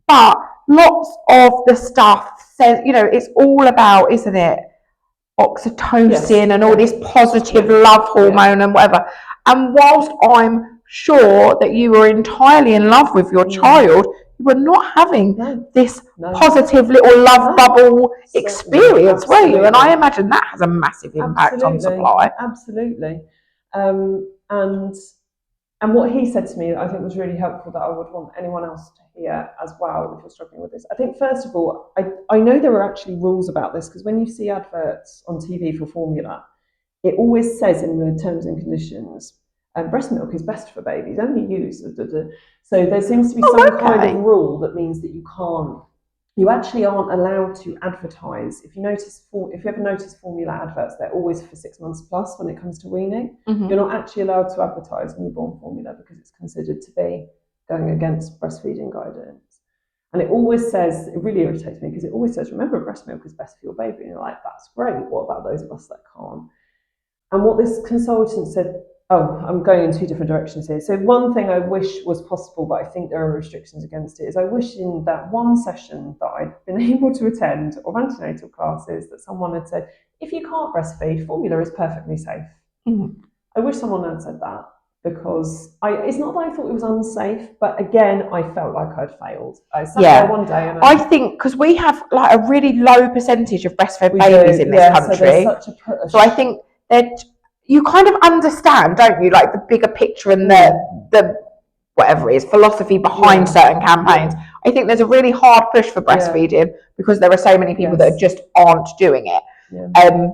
but lots of the stuff says, it's all about, isn't it, oxytocin and all this positive love hormone and whatever. And whilst I'm sure that you were entirely in love with your child, you were not having this positive little love bubble experience, were you? And I imagine that has a massive impact on supply. Absolutely. And what he said to me, I think, was really helpful, that I would want anyone else to hear as well if you're struggling with this. I think, first of all, I know there are actually rules about this, because when you see adverts on TV for formula, it always says in the terms and conditions, breast milk is best for babies, only use. So there seems to be some kind of rule that means that you actually aren't allowed to advertise. If you ever notice formula adverts, they're always for 6 months plus when it comes to weaning. Mm-hmm. You're not actually allowed to advertise newborn formula, because it's considered to be going against breastfeeding guidance. And it always says, it really irritates me, because it always says, remember, breast milk is best for your baby. And you're like, that's great. What about those of us that can't? And what this consultant said, I'm going in two different directions here. So one thing I wish was possible, but I think there are restrictions against it, is I wish in that one session that I'd been able to attend of antenatal classes that someone had said, if you can't breastfeed, formula is perfectly safe. Mm-hmm. I wish someone had said that, because it's not that I thought it was unsafe, but again, I felt like I'd failed. I sat there one day and I think because we have like a really low percentage of breastfed babies in this country. So I think that you kind of understand, don't you, like the bigger picture and the whatever it is, philosophy behind certain campaigns. I think there's a really hard push for breastfeeding because there are so many people that just aren't doing it. And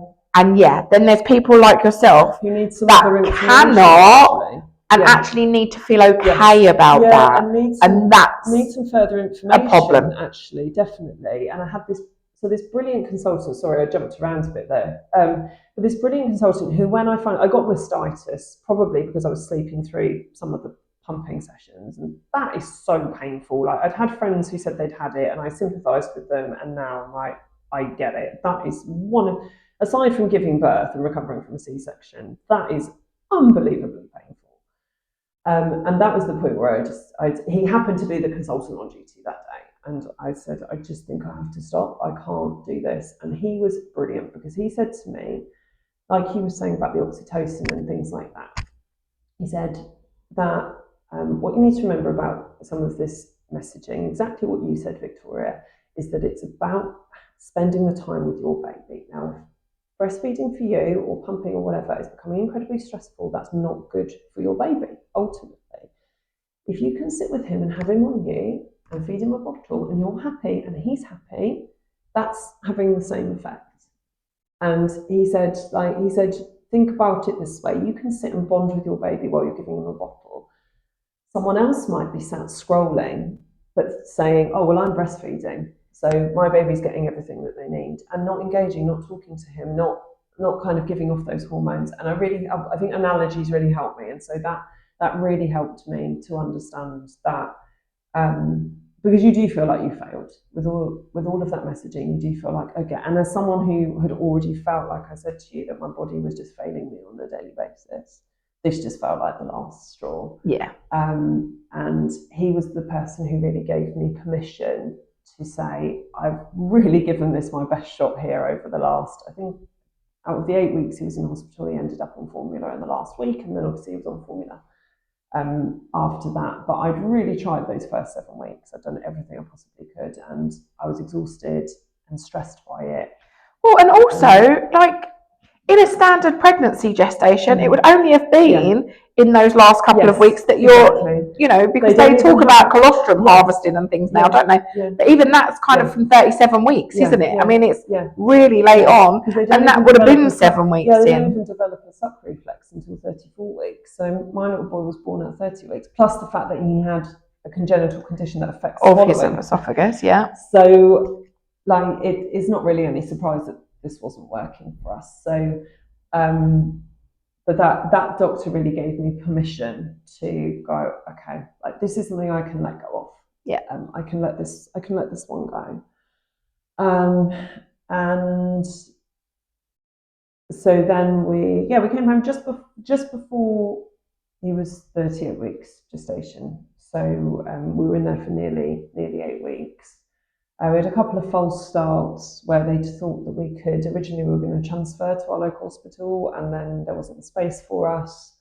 then there's people like yourself who need some that cannot actually need to feel okay about that. And that's need some further information, a problem. Actually, definitely. And I had this brilliant consultant, sorry, I jumped around a bit there. But this brilliant consultant who, when I got mastitis, probably because I was sleeping through some of the pumping sessions, and that is so painful. Like, I'd had friends who said they'd had it, and I sympathised with them, and now I'm like, I get it. That is aside from giving birth and recovering from a C-section, that is unbelievably painful. And that was the point where he happened to be the consultant on duty that day. And I said, I just think I have to stop. I can't do this. And he was brilliant, because he said to me, like he was saying about the oxytocin and things like that, he said that what you need to remember about some of this messaging, exactly what you said, Victoria, is that it's about spending the time with your baby. Now, if breastfeeding for you or pumping or whatever is becoming incredibly stressful, that's not good for your baby, ultimately. If you can sit with him and have him on you and feed him a bottle and you're happy and he's happy, that's having the same effect. And he said, think about it this way. You can sit and bond with your baby while you're giving him a bottle. Someone else might be sat scrolling, but saying, oh, well, I'm breastfeeding, so my baby's getting everything that they need, and not engaging, not talking to him, not kind of giving off those hormones. And I think analogies really helped me, and so that really helped me to understand that. Because you do feel like you failed with all of that messaging. You do feel like, okay, and as someone who had already felt, like I said to you, that my body was just failing me on a daily basis, this just felt like the last straw. Yeah. And he was the person who really gave me permission to say, I've really given this my best shot here over the last, I think, out of the 8 weeks he was in hospital, he ended up on formula in the last week, and then obviously he was on formula after that. But I'd really tried those first 7 weeks. I'd done everything I possibly could, and I was exhausted and stressed by it. Well, and also, like, in a standard pregnancy gestation, it would only have been in those last couple of weeks that you're, you know, because they talk about colostrum harvesting and things now, don't they? But even that's kind of from 37 weeks, isn't it? I mean, it's really late on, and that would have been 7 weeks in. They don't even develop a suck reflex until 34 weeks. So my little boy was born at 30 weeks, plus the fact that he had a congenital condition that affects his esophagus, So, like, it is not really any surprise that this wasn't working for us. So, but that doctor really gave me permission to go, okay, like, this is something I can let go of. Yeah. I can let this one go. And so then we came home just before he was 38 weeks gestation. So we were in there for nearly 8 weeks. We had a couple of false starts where they thought that we could. Originally, we were going to transfer to our local hospital, and then there wasn't the space for us.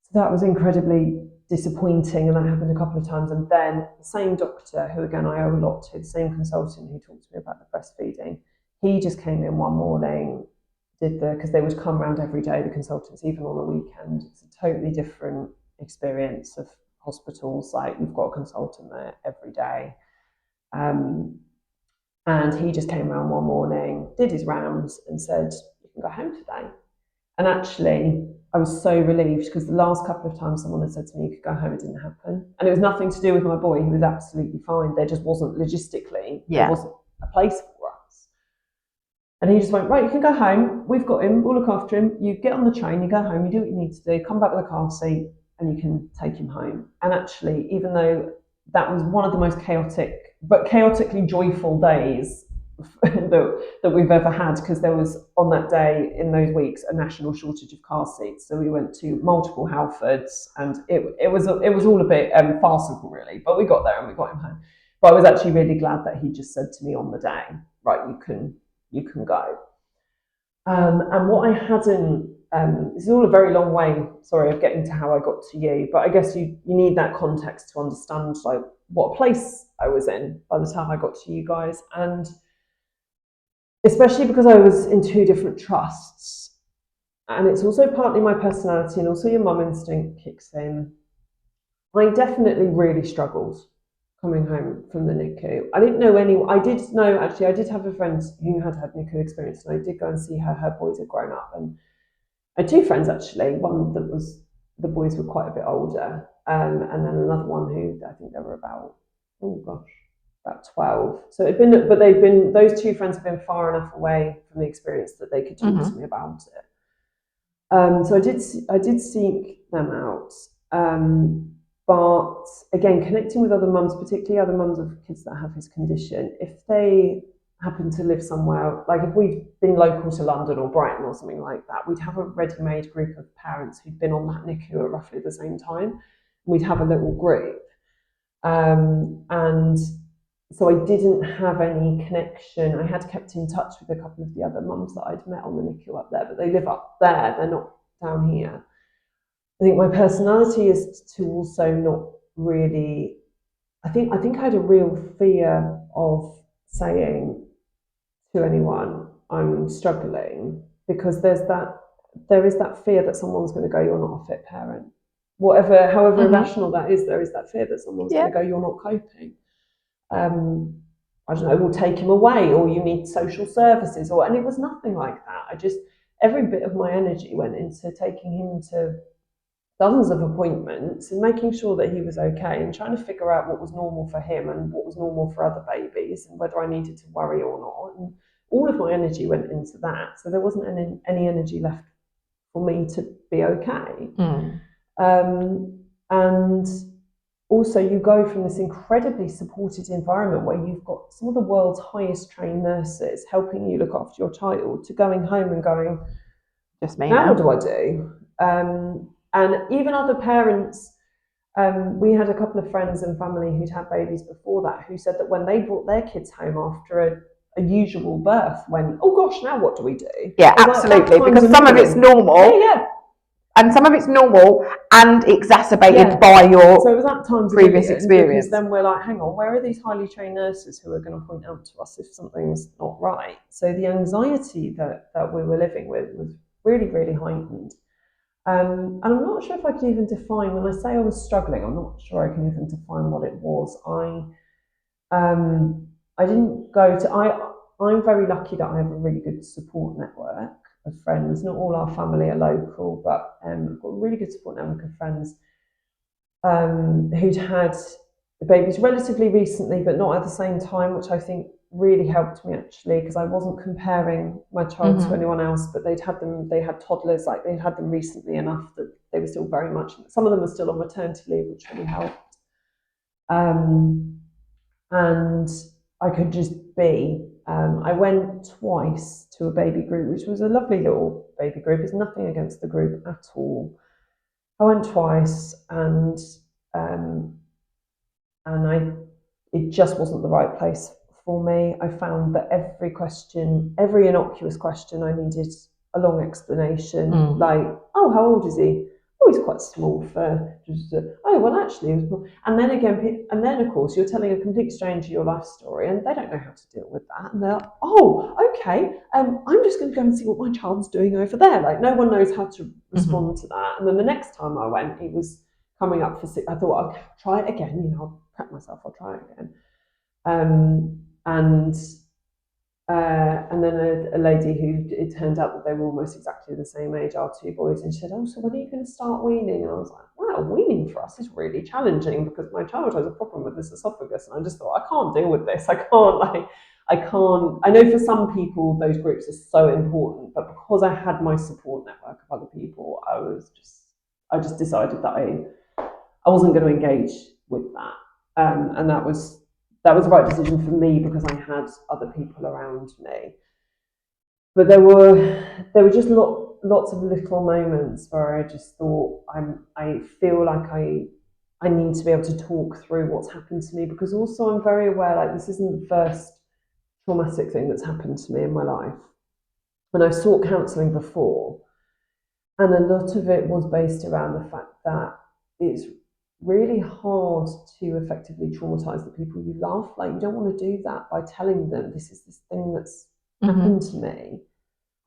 So that was incredibly disappointing, and that happened a couple of times. And then the same doctor, who again I owe a lot to, the same consultant who talked to me about the breastfeeding, he just came in one morning, because they would come around every day, the consultants, even on a weekend. It's a totally different experience of hospitals. Like, you've got a consultant there every day. And he just came around one morning, did his rounds, and said, you can go home today. And actually, I was so relieved, because the last couple of times someone had said to me, you could go home, it didn't happen. And it was nothing to do with my boy. He was absolutely fine. There just wasn't, logistically, there wasn't a place for us. And he just went, right, you can go home. We've got him. We'll look after him. You get on the train, you go home, you do what you need to do, come back with a car seat, and you can take him home. And actually, even though that was one of the most chaotically joyful days that we've ever had, because there was, on that day, in those weeks, a national shortage of car seats. So we went to multiple Halfords, and it was all a bit farcical, really. But we got there and we got him home. But I was actually really glad that he just said to me on the day, right, you can go. And what I hadn't, this is all a very long way, sorry, of getting to how I got to you, but I guess you need that context to understand, like, what place I was in by the time I got to you guys. And especially because I was in 2 different trusts, and it's also partly my personality, and also your mum instinct kicks in. I definitely really struggled coming home from the NICU. I didn't know anyone. I did have a friend who had NICU experience, and I did go and see her. Her boys had grown up, and I had 2 friends, actually. One that was, the boys were quite a bit older, and then another one who, I think they were about 12. So those 2 friends have been far enough away from the experience that they could talk to me about it. So I did seek them out. But again, connecting with other mums, particularly other mums of kids that have his condition, if they happen to live somewhere, like if we'd been local to London or Brighton or something like that, we'd have a ready-made group of parents who'd been on that NICU at roughly the same time. We'd have a little group. And so I didn't have any connection. I had kept in touch with a couple of the other mums that I'd met on the NICU up there, but they live up there, they're not down here. I think my personality is to also not really, I think I had a real fear of saying to anyone, I'm struggling, because there is that fear that someone's going to go, you're not a fit parent. However irrational that is, there is that fear that someone's going to go, you're not coping. I don't know, we'll take him away, or you need social services, and it was nothing like that. Every bit of my energy went into taking him to dozens of appointments and making sure that he was okay, and trying to figure out what was normal for him and what was normal for other babies, and whether I needed to worry or not, and all of my energy went into that. So there wasn't any energy left for me to be okay. And also you go from this incredibly supported environment where you've got some of the world's highest trained nurses helping you look after your child to going home and going, just me now now. what do I do? And even other parents, we had a couple of friends and family who'd had babies before that who said that when they brought their kids home after a usual birth, when, oh gosh, now what do we do? Yeah, absolutely, because some of it's normal. Yeah. And some of it's normal and exacerbated by your so it was that times previous experience. Because then we're like, hang on, where are these highly trained nurses who are going to point out to us if something's not right? So the anxiety that we were living with was really, really heightened. And I'm not sure if I could even define, when I say I was struggling, I'm not sure I can even define what it was. I didn't go to, I'm very lucky that I have a really good support network of friends. Not all our family are local, but I've got a really good support network of friends who'd had babies relatively recently, but not at the same time, which I think really helped me actually, because I wasn't comparing my child to anyone else, but they had toddlers, like they'd had them recently enough that they were still very much, some of them were still on maternity leave, which really helped. And I could just be. I went twice to a baby group, which was a lovely little baby group. It's nothing against the group at all. I went twice, and it just wasn't the right place for me. I found that every innocuous question, I needed a long explanation, like, oh, how old is he? Oh, he's quite small for, oh, well, actually, and then again, and then of course, you're telling a complete stranger your life story, and they don't know how to deal with that, and they're like, oh, okay, I'm just going to go and see what my child's doing over there. Like, no one knows how to respond to that. And then the next time I went, he was coming up for 6. I thought, I'll try it again. I'll prep myself. I'll try it again. And then a lady who, it turned out that they were almost exactly the same age, our 2 boys, and she said, oh, so when are you going to start weaning? And I was like, wow, weaning for us is really challenging because my child has a problem with this esophagus. And I just thought, I can't deal with this. I know for some people those groups are so important, but because I had my support network of other people, I just decided that I wasn't going to engage with that. And that was the right decision for me because I had other people around me. But there were just lots of little moments where I just thought, I feel like I need to be able to talk through what's happened to me, because also I'm very aware, like, this isn't the first traumatic thing that's happened to me in my life. When I've sought counselling before, and a lot of it was based around the fact that it's really hard to effectively traumatize the people you love. Like, you don't want to do that by telling them this is this thing that's happened to me.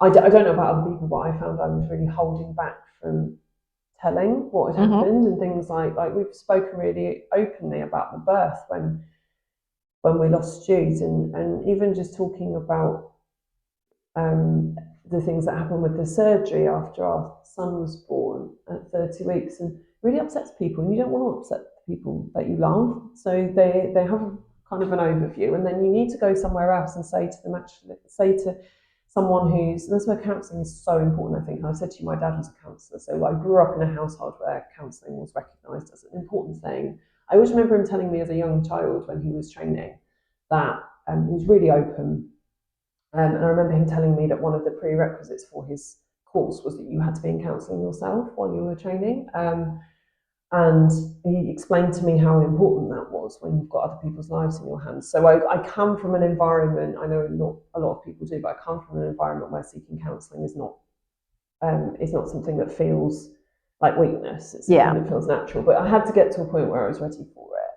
I don't know about other people, but I found I was really holding back from telling what had happened, and things like we've spoken really openly about the birth when we lost Jude, and even just talking about the things that happened with the surgery after our son was born at 30 weeks, and really upsets people, and you don't want to upset the people that you love. So they have kind of an overview, and then you need to go somewhere else and say to someone that's where counselling is so important, I think. And I said to you, my dad was a counsellor, so I grew up in a household where counselling was recognised as an important thing. I always remember him telling me as a young child when he was training that he was really open. And I remember him telling me that one of the prerequisites for his course was that you had to be in counselling yourself while you were training. And he explained to me how important that was when you've got other people's lives in your hands. So I come from an environment, I know not a lot of people do, but I come from an environment where seeking counselling is not something that feels like weakness. It's something that feels natural. But I had to get to a point where I was ready for it.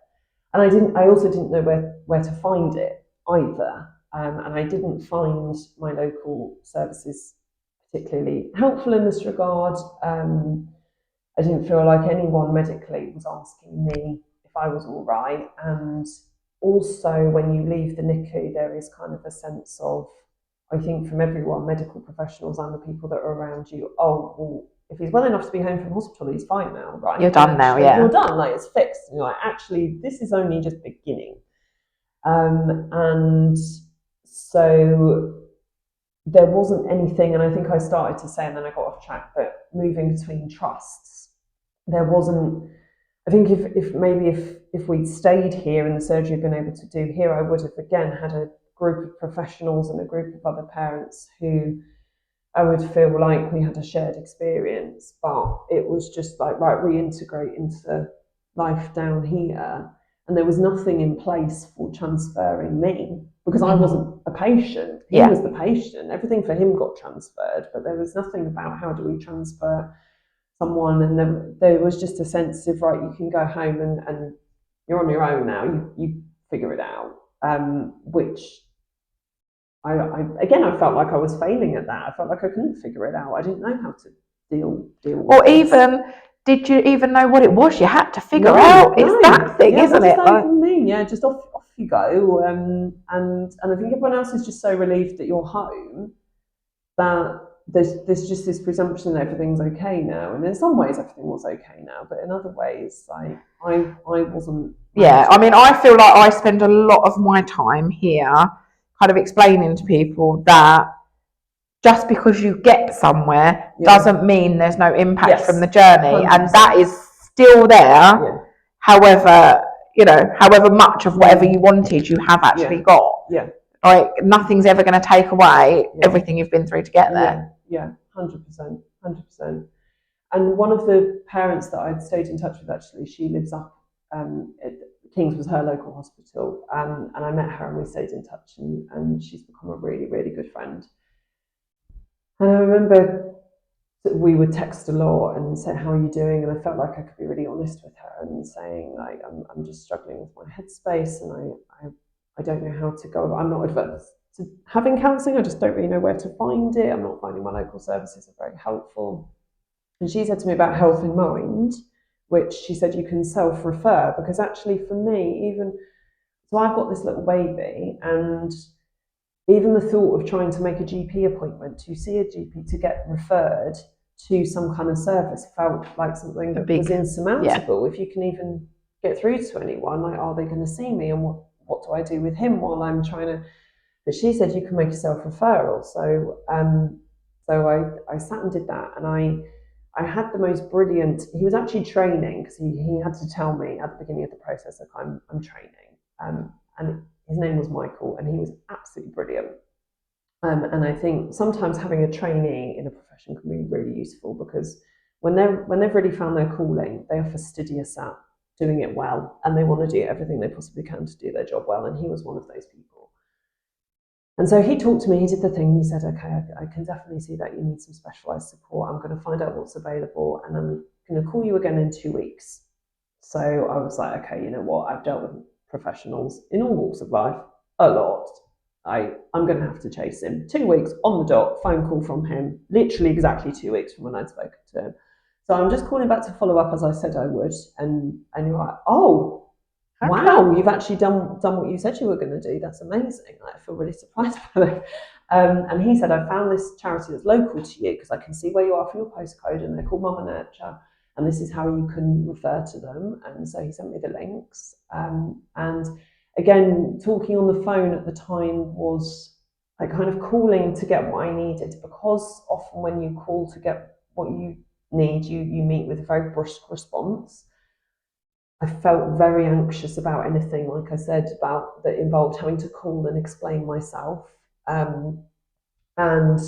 And I also didn't know where to find it either. And I didn't find my local services particularly helpful in this regard. I didn't feel like anyone medically was asking me if I was all right. And also, when you leave the NICU, there is kind of a sense of, I think from everyone, medical professionals and the people that are around you, oh, well, if he's well enough to be home from hospital, he's fine now, right? You're done now, yeah. You're done, like, it's fixed. And you're like, actually, this is only just beginning. And so there wasn't anything, and I think I started to say, and then I got off track, but moving between trusts, there wasn't. I think if we'd stayed here and the surgery had been able to do here, I would have again had a group of professionals and a group of other parents who I would feel like we had a shared experience, but it was just like, right, reintegrate into life down here. And there was nothing in place for transferring me because I wasn't a patient. He was the patient. Everything for him got transferred, but there was nothing about how do we transfer someone. And then there was just a sense of, right, you can go home and you're on your own now. You figure it out, which I felt like I was failing at that. I felt like I couldn't figure it out. I didn't know how to deal or with even did you even know what it was you had to figure out? It's that thing, isn't it? Like, for me, just off you go. And I think everyone else is just so relieved that you're home that there's just this presumption that everything's okay now. And in some ways everything was okay now, but in other ways, like I wasn't. Yeah, I mean, I feel like I spend a lot of my time here kind of explaining to people that just because you get somewhere doesn't mean there's no impact from the journey, 100%. And that is still there. However, however much of whatever you wanted, you have actually got. Like nothing's ever going to take away everything you've been through to get there. 100%. And one of the parents that I'd stayed in touch with, actually, she lives up. King's was her local hospital, and I met her and we stayed in touch, and she's become a really, really good friend. And I remember we would text a lot and say, how are you doing? And I felt like I could be really honest with her and saying, like, I'm just struggling with my headspace, and I don't know how to go. I'm not adverse to having counselling. I just don't really know where to find it. I'm not finding my local services are very helpful. And she said to me about Health in Mind, which she said you can self-refer, because actually for me, so I've got this little baby, and even the thought of trying to make a GP appointment, to see a GP, to get referred to some kind of service felt like something that was insurmountable. If you can even get through to anyone, like, are they going to see me, and what do I do with him while I'm trying to? But she said you can make a self-referral. So I sat and did that, and I had the most brilliant. He was actually training, because he had to tell me at the beginning of the process, like, I'm training, and his name was Michael, and he was absolutely brilliant. And I think sometimes having a trainee in a profession can be really useful, because when they've really found their calling, they are fastidious at doing it well, and they want to do everything they possibly can to do their job well. And he was one of those people. And so he talked to me, he did the thing, he said, okay, I can definitely see that you need some specialised support. I'm going to find out what's available, and I'm going to call you again in 2 weeks. So I was like, okay, you know what? I've dealt with professionals in all walks of life a lot. I'm going to have to chase him. 2 weeks on the dot, phone call from him, literally exactly 2 weeks from when I'd spoken to him. So I'm just calling back to follow up, as I said I would. And you're like, oh, wow, you've actually done what you said you were going to do. That's amazing. I feel really surprised by that. And he said, I found this charity that's local to you, because I can see where you are from your postcode, and they're called Muma Nurture, and this is how you can refer to them. And so he sent me the links. And again, talking on the phone at the time was like kind of calling to get what I needed, because often when you call to get what you need, you meet with a very brusque response. I felt very anxious about anything, like I said, about that involved having to call and explain myself. And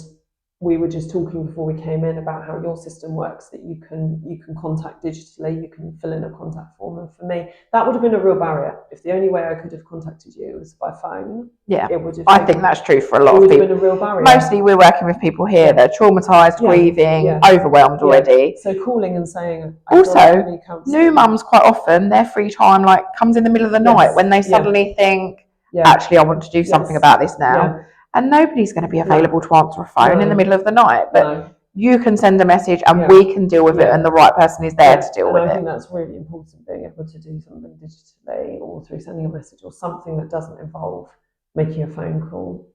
we were just talking before we came in about how your system works, that you can contact digitally, you can fill in a contact form. And for me, that would have been a real barrier. If the only way I could have contacted you was by phone, it would have. I think that's true for a lot of people. It would have been a real barrier. Mostly we're working with people here that are traumatised, grieving, overwhelmed already. So calling and saying. Also, new mums quite often, their free time comes in the middle of the night when they suddenly think, actually, I want to do something about this now. And nobody's going to be available to answer a phone in the middle of the night. But you can send a message and we can deal with it, and the right person is there to deal with it. I think that's really important, being able to do something digitally or through sending a message, or something that doesn't involve making a phone call.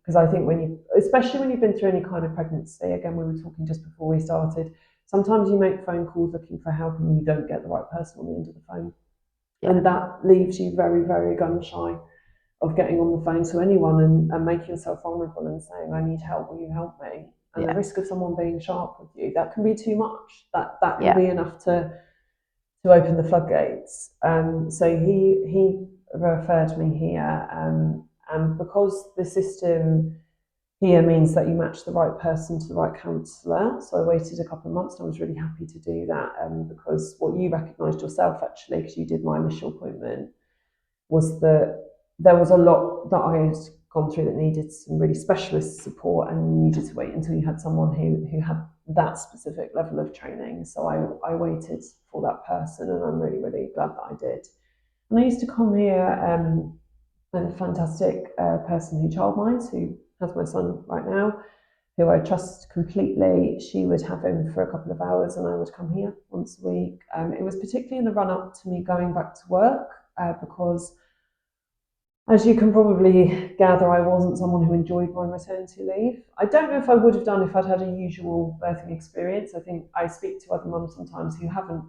Because I think especially when you've been through any kind of pregnancy, again, we were talking just before we started, sometimes you make phone calls looking for help and you don't get the right person on the end of the phone. And that leaves you very, very gun shy getting on the phone to anyone and making yourself vulnerable and saying, I need help, will you help me? And the risk of someone being sharp with you, that can be too much. That can be enough to open the floodgates. So he referred me here, and because the system here means that you match the right person to the right counsellor. So I waited a couple of months, and I was really happy to do that, because what you recognised yourself, actually, because you did my initial appointment, was that there was a lot that I had gone through that needed some really specialist support, and you needed to wait until you had someone who had that specific level of training. So I waited for that person, and I'm really, really glad that I did. And I used to come here with a fantastic person who childminds, who has my son right now, who I trust completely. She would have him for a couple of hours, and I would come here once a week. It was particularly in the run-up to me going back to work, because, as you can probably gather, I wasn't someone who enjoyed my maternity leave. I don't know if I would have done if I'd had a usual birthing experience. I think I speak to other mums sometimes who haven't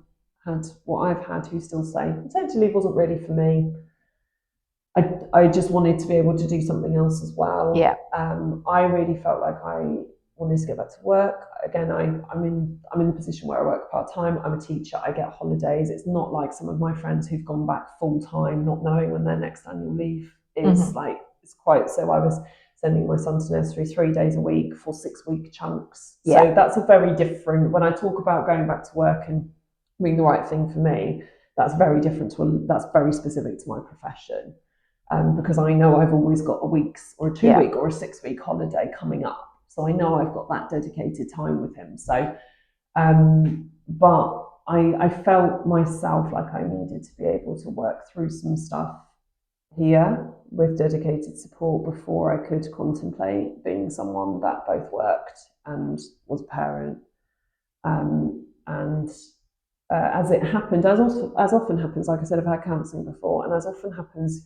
had what I've had, who still say, maternity leave wasn't really for me. I just wanted to be able to do something else as well. Yeah. I really felt like I wanted to get back to work. Again, I'm in the position where I work part-time. I'm a teacher. I get holidays. It's not like some of my friends who've gone back full-time, not knowing when their next annual leave is. Like, it's quite, so I was sending my son to nursery 3 days a week for 6-week chunks. So that's a very different, when I talk about going back to work and being the right thing for me, that's very different that's very specific to my profession. Because I know I've always got a week's or a 2-week or a 6-week holiday coming up. So I know I've got that dedicated time with him. So, but I felt myself like I needed to be able to work through some stuff here with dedicated support before I could contemplate being someone that both worked and was a parent. As it happened, as often happens, like I said, I've had counselling before, and as often happens,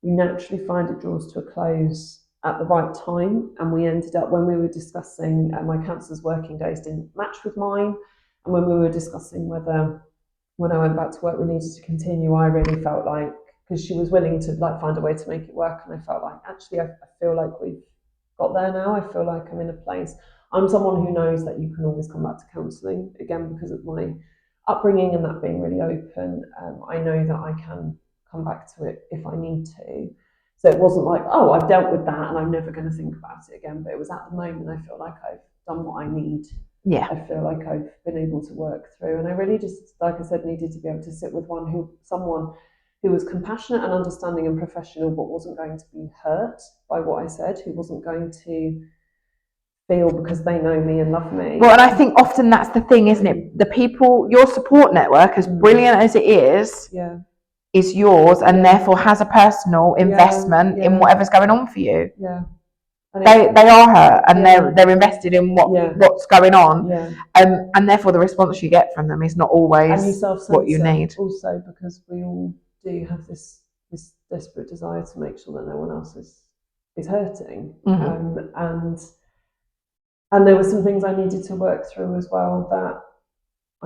you naturally find it draws to a close at the right time. And we ended up, when we were discussing, my counsellor's working days didn't match with mine, and when we were discussing whether, when I went back to work, we needed to continue, I really felt like, because she was willing to like find a way to make it work, and I felt like, actually, I feel like we've got there now. I feel like I'm in a place. I'm someone who knows that you can always come back to counselling, again, because of my upbringing and that being really open. I know that I can come back to it if I need to. So it wasn't like, oh, I've dealt with that and I'm never going to think about it again. But it was at the moment I feel like I've done what I need. Yeah. I feel like I've been able to work through. And I really just, like I said, needed to be able to sit with someone who was compassionate and understanding and professional, but wasn't going to be hurt by what I said, who wasn't going to feel because they know me and love me. Well, and I think often that's the thing, isn't it? The people, your support network, as brilliant as it is yours, and therefore has a personal investment in whatever's going on for you. Yeah. They are hurt, and they're invested in what's going on, and therefore the response you get from them is not always what you need. Also, because we all do have this desperate desire to make sure that no one else is hurting, and there were some things I needed to work through as well, that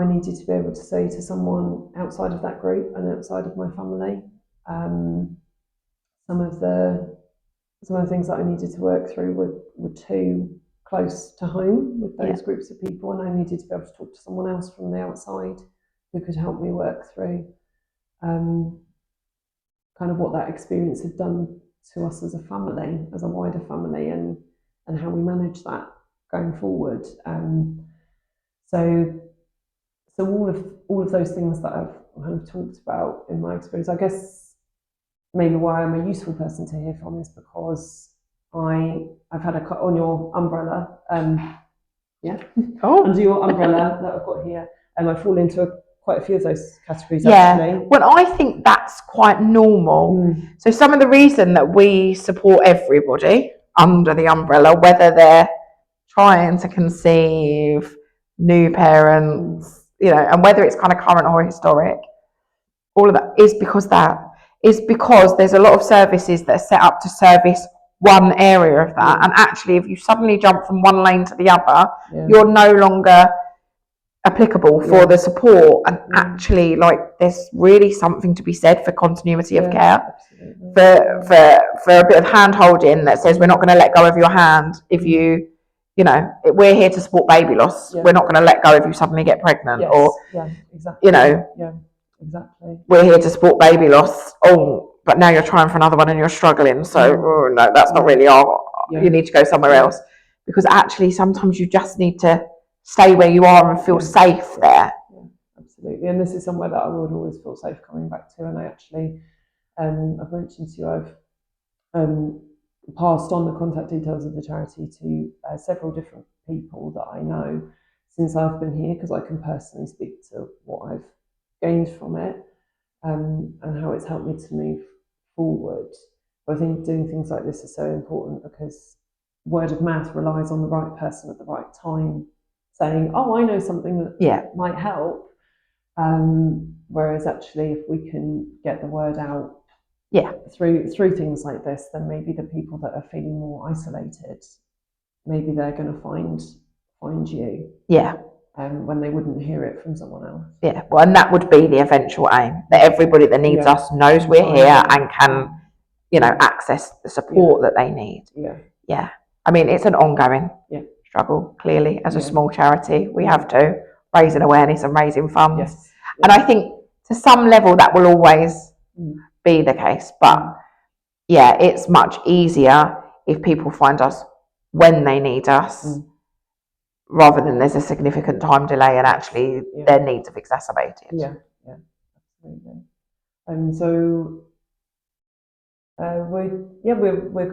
I needed to be able to say to someone outside of that group and outside of my family. Some of the things that I needed to work through were too close to home with those groups of people, and I needed to be able to talk to someone else from the outside who could help me work through kind of what that experience had done to us as a family, as a wider family, and how we manage that going forward. So all of those things that I've kind of talked about in my experience, I guess maybe why I'm a useful person to hear from is because I've had on your umbrella, under your umbrella that I've got here, and I fall into quite a few of those categories, actually. Well, I think that's quite normal. So some of the reason that we support everybody under the umbrella, whether they're trying to conceive, new parents, and whether it's kind of current or historic, all of that is because there's a lot of services that are set up to service one area of that. And actually, if you suddenly jump from one lane to the other, you're no longer applicable for the support. And actually, like, there's really something to be said for continuity of care for a bit of hand holding that says we're not going to let go of your hand if you know, we're here to support baby loss. We're not going to let go if you suddenly get pregnant, or exactly. You know, exactly. We're here to support baby loss. Oh, but now you're trying for another one and you're struggling. So no, that's not really our. You need to go somewhere else, because actually sometimes you just need to stay where you are and feel safe there. Absolutely, and this is somewhere that I would always feel safe coming back to. And I actually, I've mentioned to you, I've passed on the contact details of the charity to several different people that I know since I've been here, because I can personally speak to what I've gained from it, and how it's helped me to move forward. But I think doing things like this is so important, because word of mouth relies on the right person at the right time saying, oh, I know something that might help. Whereas actually, if we can get the word out through things like this, then maybe the people that are feeling more isolated, maybe they're going to find you. When they wouldn't hear it from someone else. Well, and that would be the eventual aim, that everybody that needs us knows we're here and can, access the support that they need. I mean, it's an ongoing struggle, clearly, as a small charity. We have to raise an awareness and raising funds. And I think to some level that will always be the case. But it's much easier if people find us when they need us, rather than there's a significant time delay and actually their needs have exacerbated. Absolutely. So we're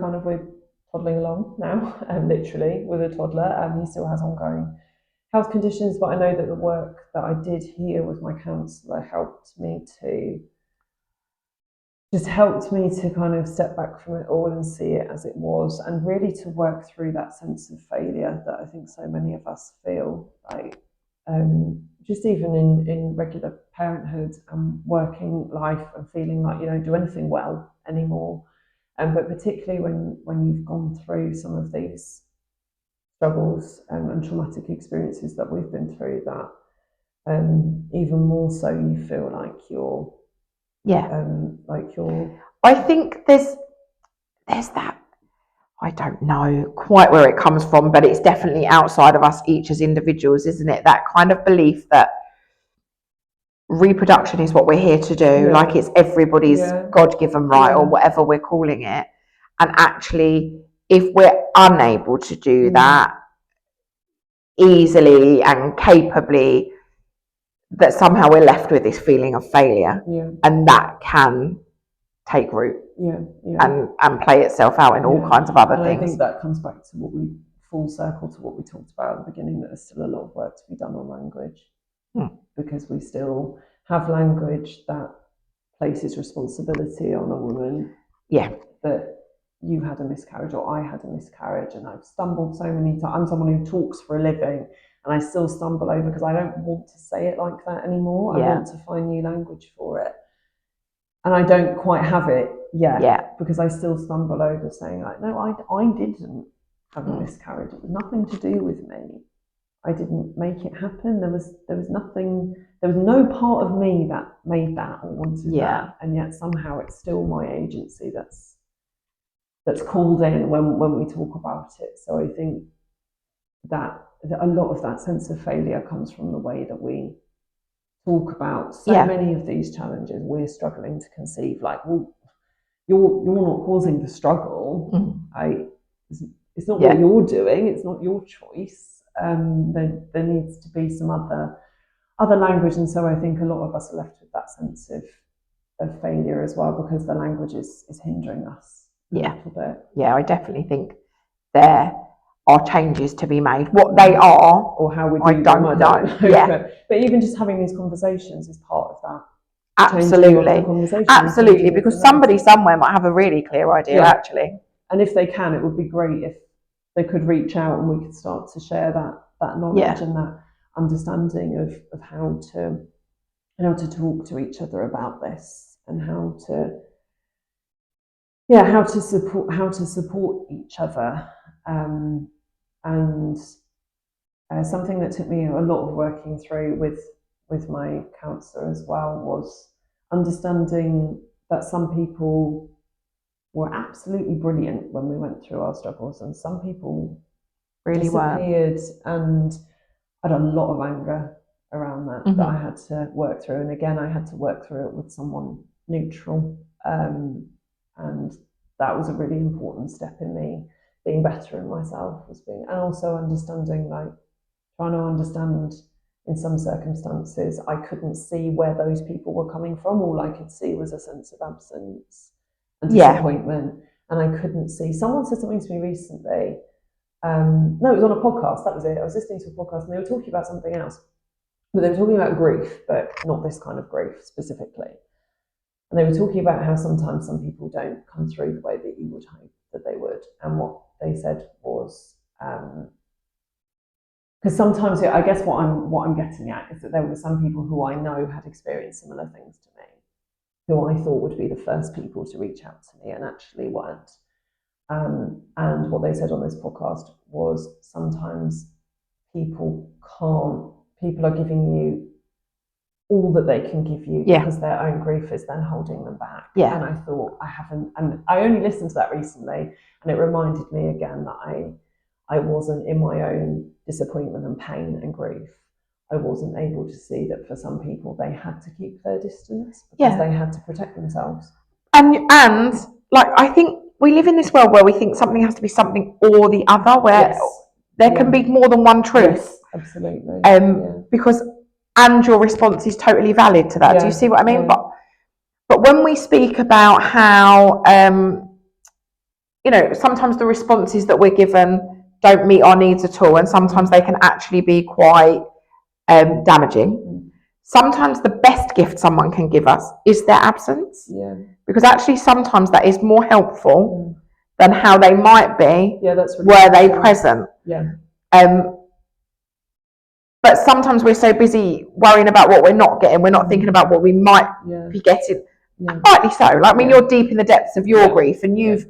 toddling along now, literally with a toddler. He still has ongoing health conditions, but I know that the work that I did here with my counsellor helped me to kind of step back from it all and see it as it was, and really to work through that sense of failure that I think so many of us feel, like just even in regular parenthood and working life, and feeling like you don't do anything well anymore. But particularly when you've gone through some of these struggles and traumatic experiences that we've been through, that even more so you feel like you're I think there's that, I don't know quite where it comes from, but it's definitely outside of us each as individuals, isn't it? That kind of belief that reproduction is what we're here to do, like it's everybody's God-given right, or whatever we're calling it. And actually, if we're unable to do that easily and capably, that somehow we're left with this feeling of failure, and that can take root and play itself out in all kinds of other things. I think that comes back to full circle to what we talked about at the beginning, that there's still a lot of work to be done on language, because we still have language that places responsibility on a woman. That you had a miscarriage, or I had a miscarriage, and I've stumbled so many times. I'm someone who talks for a living, and I still stumble over because I don't want to say it like that anymore. I want to find new language for it. And I don't quite have it yet, because I still stumble over saying, like, no, I didn't have a miscarriage. It was nothing to do with me. I didn't make it happen. There was nothing, there was no part of me that made that or wanted that. And yet somehow it's still my agency that's called in when we talk about it. So I think that a lot of that sense of failure comes from the way that we talk about so many of these challenges we're struggling to conceive. Like, well, you're not causing the struggle. It's not what you're doing. It's not your choice. There needs to be some other language, and so I think a lot of us are left with that sense of failure as well, because the language is hindering us a little bit. I definitely think there are changes to be made. What they are, or how we do I don't know. But even just having these conversations is part of that. Absolutely, because somebody somewhere might have a really clear idea, actually. And if they can, it would be great if they could reach out and we could start to share that knowledge and that understanding of how to talk to each other about this, and how to support each other. And something that took me a lot of working through with my counsellor as well was understanding that some people were absolutely brilliant when we went through our struggles, and some people really disappeared, and I had a lot of anger around that that I had to work through. And again, I had to work through it with someone neutral, and that was a really important step in me being better in myself, and also understanding, like trying to understand in some circumstances I couldn't see where those people were coming from. All I could see was a sense of absence and disappointment, and I couldn't see. Someone said something to me recently. No, it was on a podcast. That was it. I was listening to a podcast, and they were talking about something else, but they were talking about grief, but not this kind of grief specifically. And they were talking about how sometimes some people don't come through the way that you would hope that they would. And what they said was, because sometimes, I guess what I'm getting at is that there were some people who I know had experienced similar things to me, who I thought would be the first people to reach out to me, and actually weren't. And what they said on this podcast was, sometimes people are giving you all that they can give you because their own grief is then holding them back. And I thought, and I only listened to that recently, and it reminded me again that I wasn't, in my own disappointment and pain and grief, I wasn't able to see that for some people they had to keep their distance because they had to protect themselves. And like, I think we live in this world where we think something has to be something or the other, where there can be more than one truth. Yes, absolutely. Because your response is totally valid to that. Do you see what I mean? But when we speak about how sometimes the responses that we're given don't meet our needs at all, and sometimes they can actually be quite damaging. Sometimes the best gift someone can give us is their absence, because actually sometimes that is more helpful than how they might be were they present. But sometimes we're so busy worrying about what we're not getting, we're not thinking about what we might be getting. Rightly so. Like, I mean, you're deep in the depths of your grief, and you've,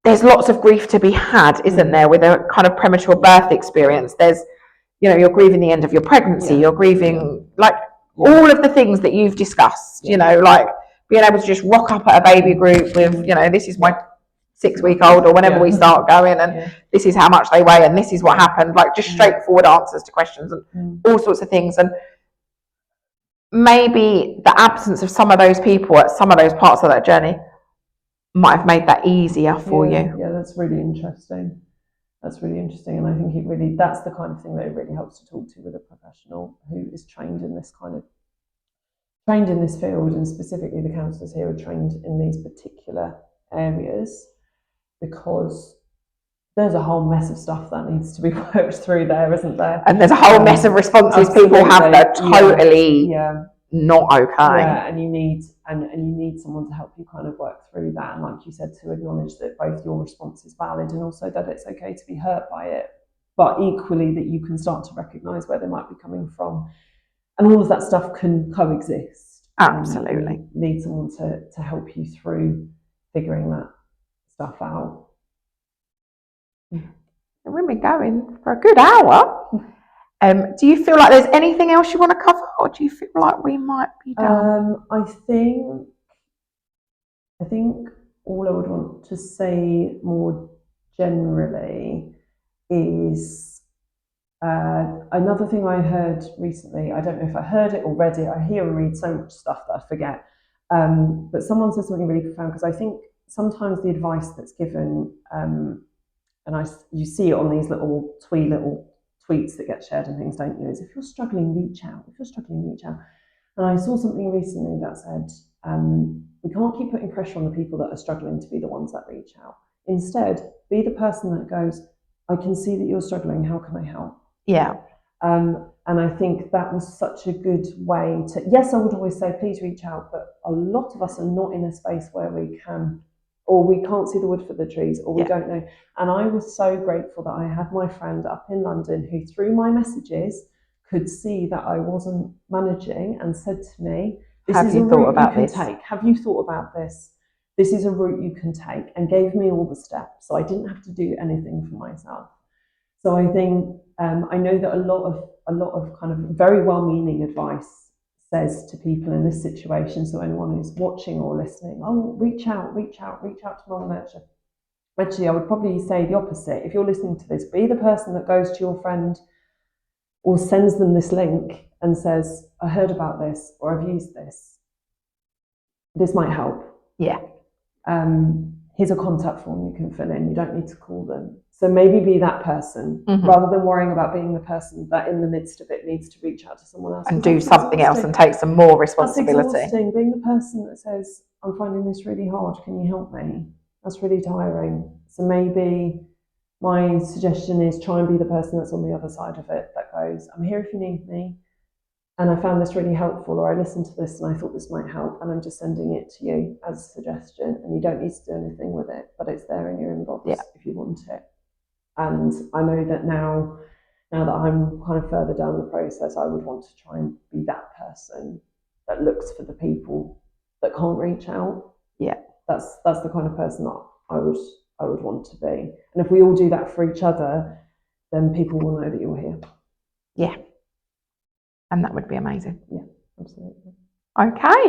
there's lots of grief to be had, isn't there, with a kind of premature birth experience. There's, you're grieving the end of your pregnancy, you're grieving, like, all of the things that you've discussed, like being able to just rock up at a baby group with, this is my 6-week-old, or whenever we start going, and this is how much they weigh, and this is what happened, like just straightforward answers to questions and all sorts of things. And maybe the absence of some of those people at some of those parts of that journey might have made that easier for you. Yeah, that's really interesting. And I think that's the kind of thing that it really helps to talk to with a professional who is trained in this field, and specifically the counsellors here are trained in these particular areas, because there's a whole mess of stuff that needs to be worked through there, isn't there? And there's a whole mess of responses people have that are totally not okay. And you need someone to help you kind of work through that, and like you said, to acknowledge that both your response is valid, and also that it's okay to be hurt by it, but equally that you can start to recognise where they might be coming from, and all of that stuff can coexist. Absolutely. You need someone to help you through figuring that stuff out. We've been going for a good hour. Do you feel like there's anything else you want to cover, or do you feel like we might be done? I think all I would want to say more generally is another thing I heard recently. I don't know if I heard it or read it. I hear and read so much stuff that I forget. But someone said something really profound, because I think sometimes the advice that's given, and you see it on these little tweets that get shared and things, don't you? Is, if you're struggling, reach out. And I saw something recently that said, we can't keep putting pressure on the people that are struggling to be the ones that reach out. Instead, be the person that goes, I can see that you're struggling, how can I help? And I think that was such a good way to, yes, I would always say, please reach out, but a lot of us are not in a space where we can, or we can't see the wood for the trees, or we don't know. And I was so grateful that I had my friend up in London who, through my messages, could see that I wasn't managing, and said to me, this is a route you can take. Have you thought about this? This is a route you can take, and gave me all the steps. So I didn't have to do anything for myself. So I think I know that a lot of kind of very well-meaning advice says to people in this situation, so anyone who's watching or listening, oh, reach out to Muma Nurture. Actually, I would probably say the opposite. If you're listening to this, be the person that goes to your friend or sends them this link and says, I heard about this, or I've used this. This might help. Yeah. Here's a contact form you can fill in. You don't need to call them. So maybe be that person rather than worrying about being the person that in the midst of it needs to reach out to someone else. And do something else and take some more responsibility. That's exhausting. Being the person that says, I'm finding this really hard, can you help me? That's really tiring. So maybe my suggestion is try and be the person that's on the other side of it, that goes, I'm here if you need me, and I found this really helpful, or I listened to this and I thought this might help, and I'm just sending it to you as a suggestion, and you don't need to do anything with it, but it's there in your inbox if you want it. And I know that now that I'm kind of further down the process, I would want to try and be that person that looks for the people that can't reach out. Yeah. That's the kind of person that I would want to be. And if we all do that for each other, then people will know that you're here. Yeah. And that would be amazing. Yeah, absolutely. Okay.